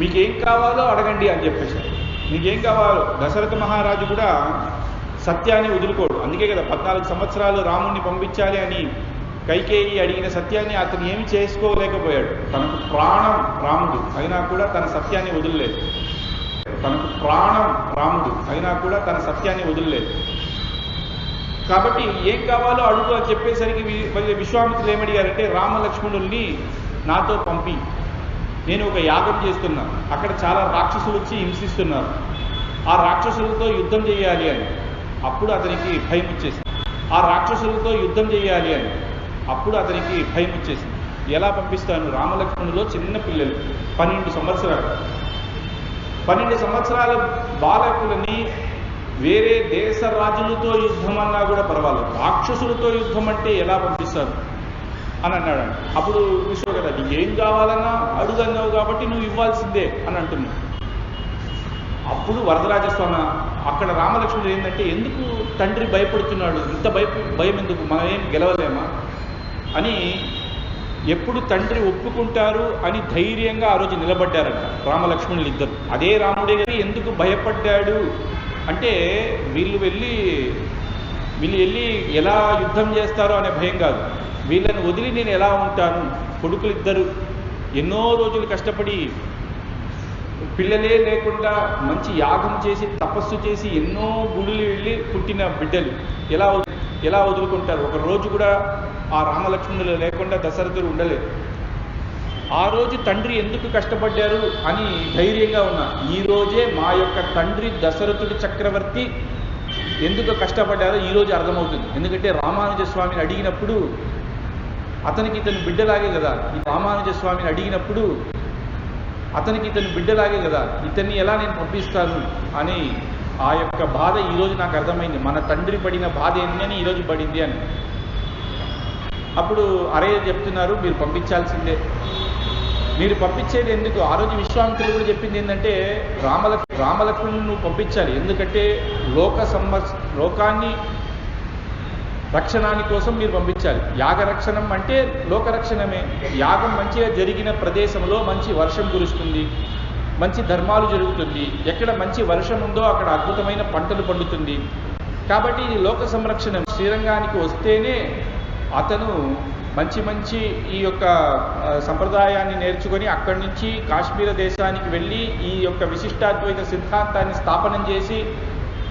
మీకేం కావాలో అడగండి అని చెప్పేశారు. నీకేం కావాలో. దశరథ మహారాజు కూడా సత్యాన్ని వదులుకోడు. అందుకే కదా 14 సంవత్సరాలు రాముణ్ణి పంపించాలి అని కైకేయి అడిగిన సత్యాన్ని అతను ఏమి చేసుకోలేకపోయాడు. తనకు ప్రాణం రాముడు అయినా కూడా తన సత్యాన్ని వదిలలేదు. తనకు ప్రాణం రాముడు అయినా కూడా తన సత్యాన్ని వదిలలేదు. కాబట్టి ఏం కావాలో అడుగు అని చెప్పేసరికి విశ్వామిత్రులు ఏమడిగారంటే, రామలక్ష్మణుల్ని నాతో పంపి, నేను ఒక యాగం చేస్తున్నా, అక్కడ చాలా రాక్షసులు వచ్చి హింసిస్తున్నారు, ఆ రాక్షసులతో యుద్ధం చేయాలి అని. అప్పుడు అతనికి భయం వచ్చేసింది. ఆ రాక్షసులతో యుద్ధం చేయాలి అని అప్పుడు అతనికి భయం వచ్చేసింది. ఎలా పంపిస్తాను? రామలక్ష్మణులో చిన్న పిల్లలు, 12 సంవత్సరాలు. 12 సంవత్సరాల బాలకులని వేరే దేశ రాజులతో యుద్ధం అన్నా కూడా పర్వాలేదు, రాక్షసులతో యుద్ధం అంటే ఎలా పంపిస్తారు అని అన్నాడు. అప్పుడు విశ్వ కదా, నీకేం కావాలన్నా అడుగన్నావు కాబట్టి నువ్వు ఇవ్వాల్సిందే అని అంటున్నావు. అప్పుడు వరదరాజస్వామి అక్కడ రామలక్ష్మణుడు ఏంటంటే, ఎందుకు తండ్రి భయపడుతున్నాడు, ఇంత భయం ఎందుకు, మనం ఏం గెలవలేమా అని ఎప్పుడు తండ్రి ఒప్పుకుంటారు అని ధైర్యంగా ఆ రోజు నిలబడ్డారంట రామలక్ష్మణులు ఇద్దరు. అదే రాముడే ఎందుకు భయపడ్డాడు అంటే, వీళ్ళు వెళ్ళి ఎలా యుద్ధం చేస్తారో అనే భయం కాదు, వీళ్ళని వదిలి నేను ఎలా ఉంటాను. కొడుకులు ఇద్దరు ఎన్నో రోజులు కష్టపడి పిల్లలే లేకుండా మంచి యాగం చేసి తపస్సు చేసి ఎన్నో గుడులు వెళ్ళి పుట్టిన బిడ్డలు ఎలా వదులుకుంటారు. ఒక రోజు కూడా ఆ రామలక్ష్మణులు లేకుండా దశరథుడు ఉండలేదు. ఆ రోజు తండ్రి ఎందుకు కష్టపడ్డారు అని ధైర్యంగా ఉన్నా. ఈ రోజే మా యొక్క తండ్రి దశరథుడి చక్రవర్తి ఎందుకు కష్టపడ్డారో ఈరోజు అర్థమవుతుంది. ఎందుకంటే రామానుజ స్వామిని అడిగినప్పుడు అతనికి ఇతను బిడ్డలాగే కదా, ఈ రామానుజ స్వామిని అడిగినప్పుడు అతనికి ఇతను బిడ్డలాగే కదా, ఇతన్ని ఎలా నేను పంపిస్తాను అని ఆ యొక్క బాధ ఈరోజు నాకు అర్థమైంది. మన తండ్రి పడిన బాధ ఏంటని ఈరోజు పడింది అని. అప్పుడు అరయ్య చెప్తున్నారు, మీరు పంపించాల్సిందే, మీరు పంపించేది ఎందుకు. ఆ రోజు విశ్వామిత్రులు కూడా చెప్పింది ఏంటంటే, రామలక్ష్మణుని నువ్వు పంపించాలి, ఎందుకంటే లోకాన్ని రక్షణాని కోసం మీరు పంపించాలి. యాగరక్షణం అంటే లోకరక్షణమే. యాగం మంచిగా జరిగిన ప్రదేశంలో మంచి వర్షం కురుస్తుంది, మంచి ధర్మాలు జరుగుతుంది. ఎక్కడ మంచి వర్షం ఉందో అక్కడ అద్భుతమైన పంటలు పండుతుంది. కాబట్టి ఇది లోక సంరక్షణ. శ్రీరంగానికి వస్తేనే అతను మంచి ఈ యొక్క సంప్రదాయాన్ని నేర్చుకొని అక్కడి నుంచి కాశ్మీర దేశానికి వెళ్ళి ఈ యొక్క విశిష్టాద్వైత సిద్ధాంతాన్ని స్థాపనం చేసి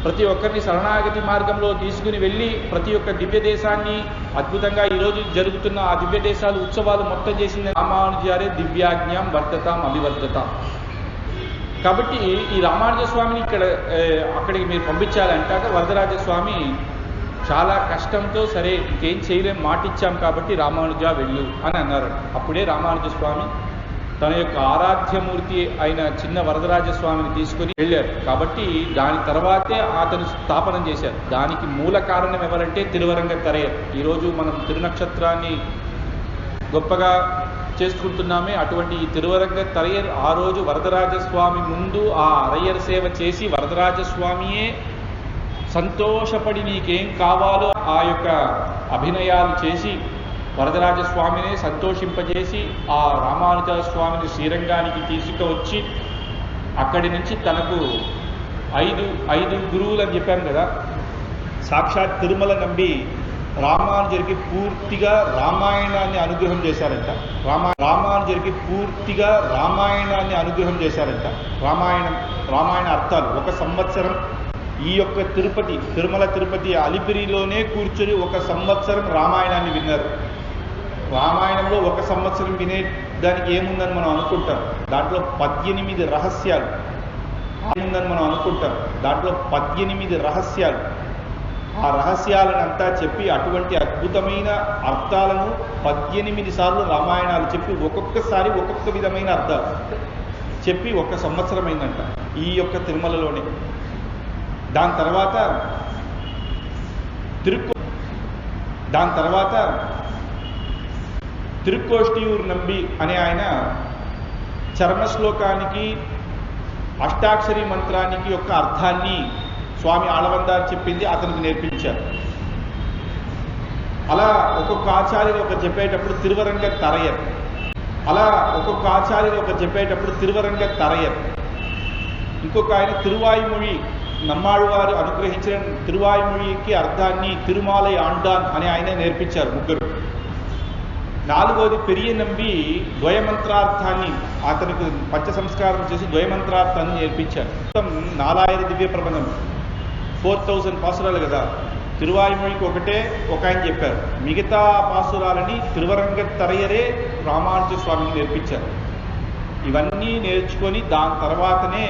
ప్రతి ఒక్కరిని శరణాగతి మార్గంలో తీసుకుని వెళ్ళి ప్రతి ఒక్క దివ్య దేశాన్ని అద్భుతంగా ఈరోజు జరుగుతున్న ఆ దివ్య దేశాలు ఉత్సవాలు మొత్తం చేసింది రామానుజారే దివ్యాజ్ఞాం వర్ధతాం అభివర్ధతాం. కాబట్టి ఈ రామానుజ స్వామిని అక్కడికి మీరు పంపించాలంటాక వరదరాజస్వామి చాలా కష్టంతో సరే ఇంకేం చేయలేం, మాటిచ్చాం కాబట్టి రామానుజ వెళ్ళు అని అన్నారు. అప్పుడే రామానుజ స్వామి తన యొక్క ఆరాధ్యమూర్తి అయిన చిన్న వరదరాజస్వామిని తీసుకుని వెళ్ళారు. కాబట్టి దాని తర్వాతే అతను స్థాపనం చేశారు. దానికి మూల కారణం ఎవరంటే తిరువరంగ తరయ్యర్. ఈరోజు మనం తిరునక్షత్రాన్ని గొప్పగా చేసుకుంటున్నామే, అటువంటి ఈ తిరువరంగ తరయ్యర్ ఆ రోజు వరదరాజస్వామి ముందు ఆ అరయ్యర్ సేవ చేసి వరదరాజస్వామియే సంతోషపడి నీకేం కావాలో ఆ యొక్క అభినయాలు చేసి వరదరాజస్వామిని సంతోషింపజేసి ఆ రామానుజ స్వామిని శ్రీరంగానికి తీసుకువచ్చి అక్కడి నుంచి తనకు ఐదు గురువులు అని చెప్పాను కదా, సాక్షాత్ తిరుమల నంబి రామానుజరికి పూర్తిగా రామాయణాన్ని అనుగ్రహం చేశారంట. రామానుజరికి పూర్తిగా రామాయణాన్ని అనుగ్రహం చేశారంట. రామాయణ అర్థాలు 1 సంవత్సరం ఈ యొక్క తిరుమల తిరుపతి అలిపిరిలోనే కూర్చొని 1 సంవత్సరం రామాయణాన్ని విన్నారు. రామాయణంలో 1 సంవత్సరం వినేదానికి ఏముందని మనం అనుకుంటాం, దాంట్లో 18 రహస్యాలు ఏముందని మనం అనుకుంటాం, దాంట్లో 18 రహస్యాలు. ఆ రహస్యాలనంతా చెప్పి అటువంటి అద్భుతమైన అర్థాలను 18 సార్లు రామాయణాలు చెప్పి ఒక్కొక్కసారి ఒక్కొక్క విధమైన అర్థాలు చెప్పి 1 సంవత్సరం అయిందంట ఈ యొక్క తిరుమలలోనే. దాని తర్వాత తిరుక్కోష్టియూరు నంబి అనే ఆయన చర్మశ్లోకానికి అష్టాక్షరి మంత్రానికి యొక్క అర్థాన్ని స్వామి ఆళవందారు చెప్పింది అతనికి నేర్పించారు. అలా ఒక్కొక్క ఆచార్యులు ఒక చెప్పేటప్పుడు తిరువరంగ తరయ్యర్ ఇంకొక ఆయన తిరువాయుమొഴി నమ్మాళ్ళవారు అనుగ్రహించిన తిరువాయుమొഴിకి అర్థాన్ని తిరుమాలై ఆండాన్ అని ఆయన నేర్పించారు ముగ్గురు. నాలుగోది పెరియ నంబి ద్వయమంత్రార్థాన్ని అతనికి పంచ సంస్కారం చేసి ద్వయమంత్రార్థాన్ని నేర్పించారు. మొత్తం 4000 దివ్య ప్రబంధం, 4000 పాసురాలు కదా. తిరువాయుమొழிకి ఒకటే ఒక ఆయన చెప్పారు, మిగతా పాసురాలని తిరువరంగత్తరయ్యరే రామానుజ స్వామిని నేర్పించారు. ఇవన్నీ నేర్చుకొని దాని తర్వాతనే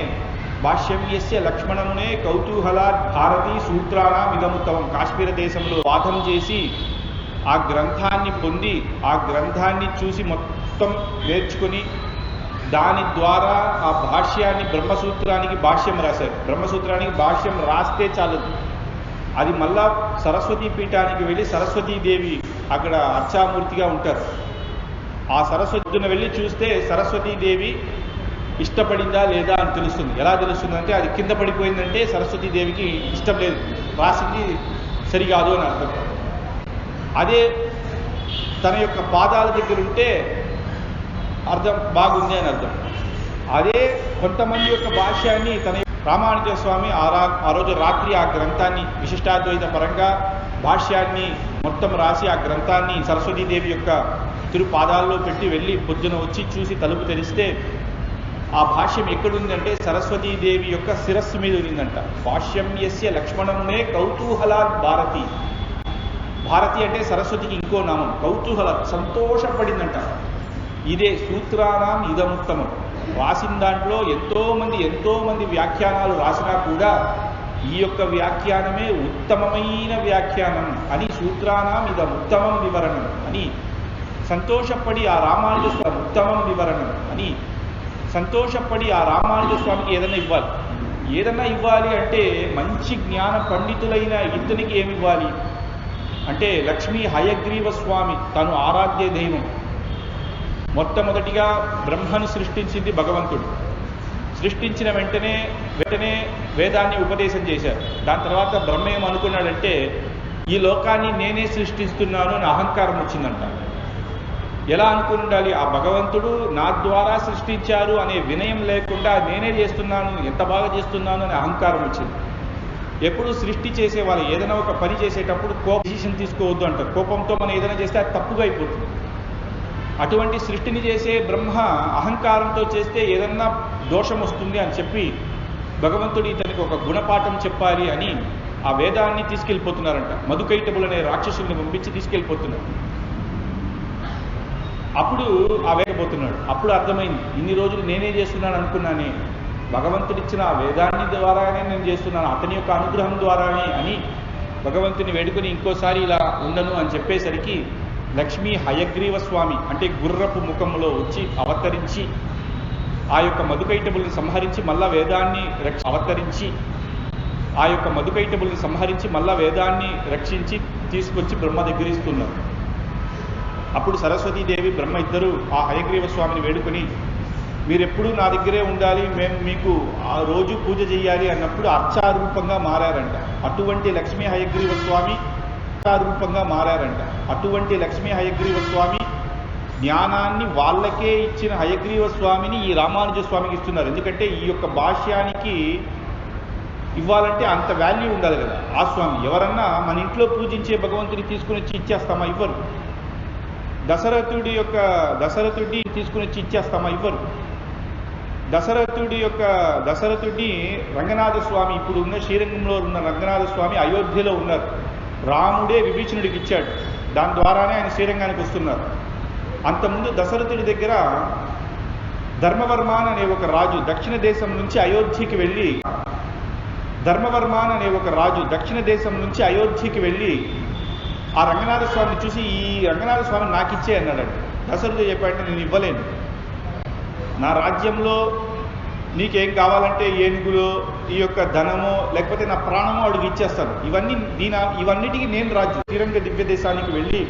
భాష్యం యస్య లక్ష్మణమునే కౌతూహలాత్ భారతీ సూత్రాణం ఇదముత్తమం, కాశ్మీర దేశంలో వాదం చేసి ఆ గ్రంథాన్ని పొంది ఆ గ్రంథాన్ని చూసి మొత్తం నేర్చుకొని దాని ద్వారా ఆ భాష్యాన్ని బ్రహ్మసూత్రానికి భాష్యం రాశారు. బ్రహ్మసూత్రానికి భాష్యం రాస్తే చాలదు, అది మళ్ళా సరస్వతీ పీఠానికి వెళ్ళి సరస్వతీదేవి అక్కడ అర్చామూర్తిగా ఉంటారు. ఆ సరస్వతిని వెళ్ళి చూస్తే సరస్వతీదేవి ఇష్టపడిందా లేదా అని తెలుస్తుంది. ఎలా తెలుస్తుందంటే అది కింద పడిపోయిందంటే సరస్వతీదేవికి ఇష్టం లేదు, రాసింది సరికాదు అని అర్థం. అదే తన యొక్క పాదాల దగ్గర ఉంటే అర్థం బాగుంది అని అర్థం. అదే కొంతమంది యొక్క భాష్యాన్ని తన రామానుజ స్వామి ఆ రోజు రాత్రి ఆ గ్రంథాన్ని విశిష్టాద్వైత పరంగా భాష్యాన్ని మొత్తం రాసి ఆ గ్రంథాన్ని సరస్వతీదేవి యొక్క తిరుపాదాల్లో పెట్టి వెళ్ళి పొద్దున వచ్చి చూసి తలుపు తెరిస్తే ఆ భాష్యం ఎక్కడుందంటే సరస్వతీదేవి యొక్క శిరస్సు మీద ఉందంట. భాష్యం యస్య లక్ష్మణమునే కౌతూహలాత్ భారతి. భారతి అంటే సరస్వతికి ఇంకో నామం. కౌతూహల సంతోషపడిందంట. ఇదే సూత్రానాం ఇదముత్తమం. రాసిన దాంట్లో ఎంతోమంది వ్యాఖ్యానాలు రాసినా కూడా ఈ యొక్క వ్యాఖ్యానమే ఉత్తమమైన వ్యాఖ్యానం అని, సూత్రానాం ఇదముత్తమం వివరణం అని సంతోషపడి ఆ రామానుజ స్వామి ఉత్తమం వివరణం అని సంతోషపడి ఆ రామానుజ స్వామికి ఏదన్నా ఇవ్వాలి అంటే మంచి జ్ఞాన పండితులైన ఇతనికి ఏమి ఇవ్వాలి అంటే లక్ష్మీ హయగ్రీవ స్వామి తను ఆరాధ్య దైవం. మొట్టమొదటిగా బ్రహ్మను సృష్టించింది భగవంతుడు. సృష్టించిన వెంటనే వేదాన్ని ఉపదేశం చేశారు. దాని తర్వాత బ్రహ్మ ఏమనుకున్నాడంటే ఈ లోకాన్ని నేనే సృష్టిస్తున్నాను అని అహంకారం వచ్చిందంట. ఎలా అనుకుని ఉండాలి? ఆ భగవంతుడు నా ద్వారా సృష్టించారు అనే వినయం లేకుండా నేనే చేస్తున్నాను, ఎంత బాగా చేస్తున్నాను అనే అహంకారం వచ్చింది. ఎప్పుడు సృష్టి చేసే వాళ్ళు ఏదైనా ఒక పని చేసేటప్పుడు డిసిషన్ తీసుకోవద్దు అంటారు. కోపంతో మనం ఏదైనా చేస్తే అది తప్పుగా అయిపోతుంది. అటువంటి సృష్టిని చేసే బ్రహ్మ అహంకారంతో చేస్తే ఏదన్నా దోషం వస్తుంది అని చెప్పి భగవంతుడు ఇతనికి ఒక గుణపాఠం చెప్పాలి అని ఆ వేదాన్ని తీసుకెళ్ళిపోతున్నారంట. మధుకైటబులు అనే రాక్షసుల్ని పంపించి తీసుకెళ్ళిపోతున్నారు. అప్పుడు ఆ వేగపోతున్నాడు. అప్పుడు అర్థమైంది, ఇన్ని రోజులు నేనే చేస్తున్నాను అనుకున్నానే, భగవంతుడిచ్చిన ఆ వేదాన్ని ద్వారానే నేను చేస్తున్నాను, అతని యొక్క అనుగ్రహం ద్వారానే అని భగవంతుని వేడుకొని ఇంకోసారి ఇలా ఉండను అని చెప్పేసరికి లక్ష్మీ హయగ్రీవ స్వామి అంటే గుర్రపు ముఖంలో వచ్చి అవతరించి ఆ యొక్క మధుకైటబుల్ని సంహరించి మళ్ళా వేదాన్ని అవతరించి ఆ యొక్క మధుకైటబుల్ని సంహరించి మళ్ళా వేదాన్ని రక్షించి తీసుకొచ్చి బ్రహ్మ దగ్గరిస్తున్నారు. అప్పుడు సరస్వతీదేవి బ్రహ్మ ఇద్దరు ఆ హయగ్రీవ స్వామిని వేడుకొని మీరెప్పుడూ నా దగ్గరే ఉండాలి, మేము మీకు ఆ రోజు పూజ చేయాలి అన్నప్పుడు అర్చారూపంగా మారారంట. అటువంటి లక్ష్మీ హయగ్రీవ స్వామి రూపంగా మారారంట. అటువంటి లక్ష్మీ హయగ్రీవ స్వామి జ్ఞానాన్ని వాళ్ళకే ఇచ్చిన హయగ్రీవ స్వామిని ఈ రామానుజ స్వామికి ఇస్తున్నారు. ఎందుకంటే ఈ యొక్క భాష్యానికి ఇవ్వాలంటే అంత వాల్యూ ఉండాలి కదా. ఆ స్వామి ఎవరన్నా మన ఇంట్లో పూజించే భగవంతుని తీసుకుని వచ్చి ఇచ్చేస్తామా? ఇవ్వరు. దశరథుడిని తీసుకుని వచ్చి ఇచ్చేస్తామా? ఇవ్వరు. దశరథుడి రంగనాథ స్వామి ఇప్పుడు ఉన్న శ్రీరంగంలో ఉన్న రంగనాథ స్వామి అయోధ్యలో ఉన్నారు. రాముడే విభీషణుడికి ఇచ్చాడు, దాని ద్వారానే ఆయన శ్రీరంగానికి వస్తున్నారు. అంతకుముందు దశరథుడి దగ్గర ధర్మవర్మాన్ అనే ఒక రాజు దక్షిణ దేశం నుంచి అయోధ్యకి వెళ్ళి ఆ రంగనాథ స్వామిని చూసి ఈ రంగనాథ స్వామి నాకు ఇచ్చే అన్నాడండి. దశరథుడు చెప్పాడంటే నేను ఇవ్వలేను, నా రాజ్యంలో నీకేం కావాలంటే ఏనుగులో ఈ యొక్క ధనమో లేకపోతే నా ప్రాణమో అడుగు ఇచ్చేస్తాను, ఇవన్నిటికీ నేను రాజు. శ్రీరంగ దివ్య దేశానికి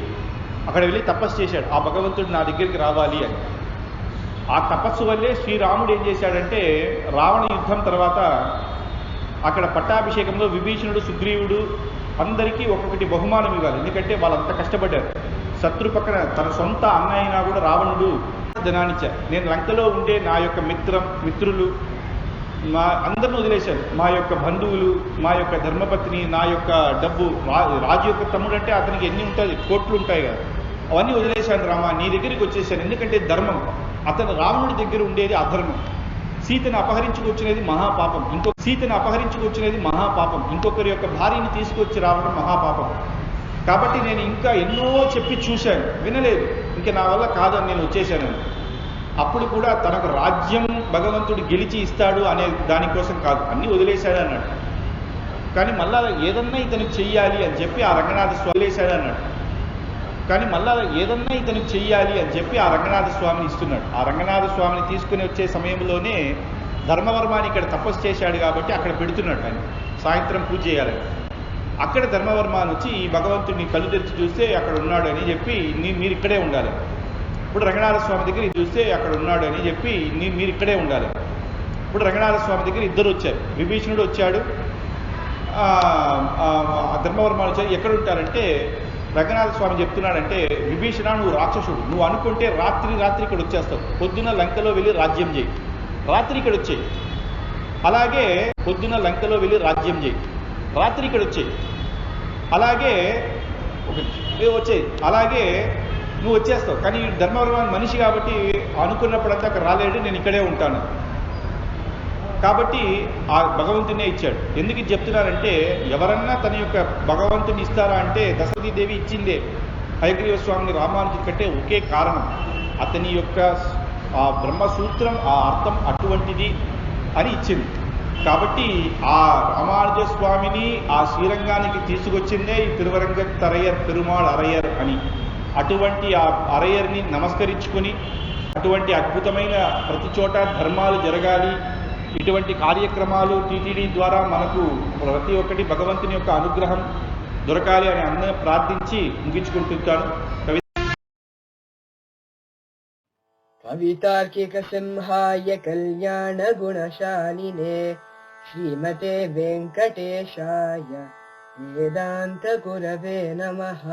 అక్కడ వెళ్ళి తపస్సు చేశాడు, ఆ భగవంతుడు నా దగ్గరికి రావాలి అని. ఆ తపస్సు వల్లే శ్రీరాముడు ఏం చేశాడంటే రావణ యుద్ధం తర్వాత అక్కడ పట్టాభిషేకంలో విభీషణుడు సుగ్రీవుడు అందరికీ ఒక్కొక్కటి బహుమానం ఇవ్వాలి. ఎందుకంటే వాళ్ళంతా కష్టపడ్డారు. శత్రు పక్కన తన సొంత అన్న అయినా కూడా రావణుడు ధనాన్నిచ్చారు. నేను లంకలో ఉండే నా యొక్క మిత్రులు మా అందరిని వదిలేశాను. మా యొక్క బంధువులు, మా యొక్క ధర్మపత్ని, నా యొక్క డబ్బు, రాజు యొక్క తమ్ముడు అంటే అతనికి ఎన్ని ఉంటుంది, కోట్లు ఉంటాయి కదా, అవన్నీ వదిలేశాను రామా, నీ దగ్గరికి వచ్చేసాను. ఎందుకంటే ధర్మం, అతను రావణుడి దగ్గర ఉండేది అధర్మం. సీతను అపహరించుకొచ్చినది మహాపాపం. ఇంకొకరి యొక్క భార్యని తీసుకొచ్చి రావడం మహాపాపం. కాబట్టి నేను ఇంకా ఎన్నో చెప్పి చూశాను, వినలేదు. ఇంకా నా వల్ల కాదని నేను వచ్చేసాను. అప్పుడు కూడా తనకు రాజ్యం భగవంతుడు గెలిచి ఇస్తాడు అనే దానికోసం కాదు, అన్నీ వదిలేశాడు అన్నాడు. కానీ మళ్ళా ఏదన్నా ఇతనికి చెయ్యాలి అని చెప్పి ఆ రంగనాథ స్వామి వదిలేశాడు అన్నాడు. కానీ మళ్ళా ఏదన్నా ఇతనికి చెయ్యాలి అని చెప్పి ఆ రంగనాథ స్వామిని ఇస్తున్నాడు. ఆ రంగనాథ స్వామిని తీసుకుని వచ్చే సమయంలోనే ధర్మవర్మాని ఇక్కడ తపస్సు చేశాడు కాబట్టి అక్కడ పెడుతున్నాడు. ఆయన సాయంత్రం పూజ చేయాలని. అక్కడ ధర్మవర్మాని వచ్చి ఈ భగవంతుడిని కళ్ళు తెరిచి చూస్తే అక్కడ ఉన్నాడు అని చెప్పి మీరు ఇక్కడే ఉండాలి. ఇప్పుడు రంగనాథ స్వామి దగ్గర చూస్తే అక్కడ ఉన్నాడు అని చెప్పి మీరు ఇక్కడే ఉండాలి. ఇప్పుడు రంగనాథ స్వామి దగ్గర ఇద్దరు వచ్చారు. విభీషణుడు వచ్చాడు, ధర్మవర్మాలు వచ్చారు. ఎక్కడ ఉంటారంటే రంగనాథ స్వామి చెప్తున్నాడంటే, విభీషణ నువ్వు రాక్షసుడు, నువ్వు అనుకుంటే రాత్రి ఇక్కడ వచ్చేస్తావు. పొద్దున లంకలో వెళ్ళి రాజ్యం చేయి, రాత్రి ఇక్కడ వచ్చేయి. అలాగే పొద్దున లంకలో వెళ్ళి రాజ్యం చేయి, రాత్రి ఇక్కడ వచ్చేయి. అలాగే వచ్చేయి, అలాగే నువ్వు వచ్చేస్తావు. కానీ ధర్మవర్మ మనిషి కాబట్టి అనుకున్నప్పుడంతా అక్కడ రాలేడు, నేను ఇక్కడే ఉంటాను. కాబట్టి ఆ భగవంతునే ఇచ్చాడు. ఎందుకు ఇది చెప్తున్నారంటే, ఎవరన్నా తన యొక్క భగవంతుని ఇస్తారా అంటే దశరథీదేవి ఇచ్చిందే. హయగ్రీవ స్వామిని రామానుజుడి కంటే ఒకే కారణం, అతని యొక్క ఆ బ్రహ్మసూత్రం, ఆ అర్థం అటువంటిది అని ఇచ్చింది. కాబట్టి ఆ రామానుజ స్వామిని ఆ శ్రీరంగానికి తీసుకొచ్చిందే ఈ తిరువరంగ తరయ్యర్ పెరుమాళ్ అరయ్యర్ అని. అటువంటి ఆ అరయ్యర్ని నమస్కరించుకొని, అటువంటి అద్భుతమైన ప్రతి చోట ధర్మాలు జరగాలి, ఇటువంటి కార్యక్రమాలు టీటీడీ ద్వారా మనకు ప్రతి ఒక్కటి భగవంతుని యొక్క అనుగ్రహం దొరకాలి అని అందరూ ప్రార్థించి ముగించుకుంటుంటాను. కవితార్కిక సింహాయ కళ్యాణ గుణశాలినే శ్రీమతే వెంకటేశాయ వేదాంత గురవే నమః.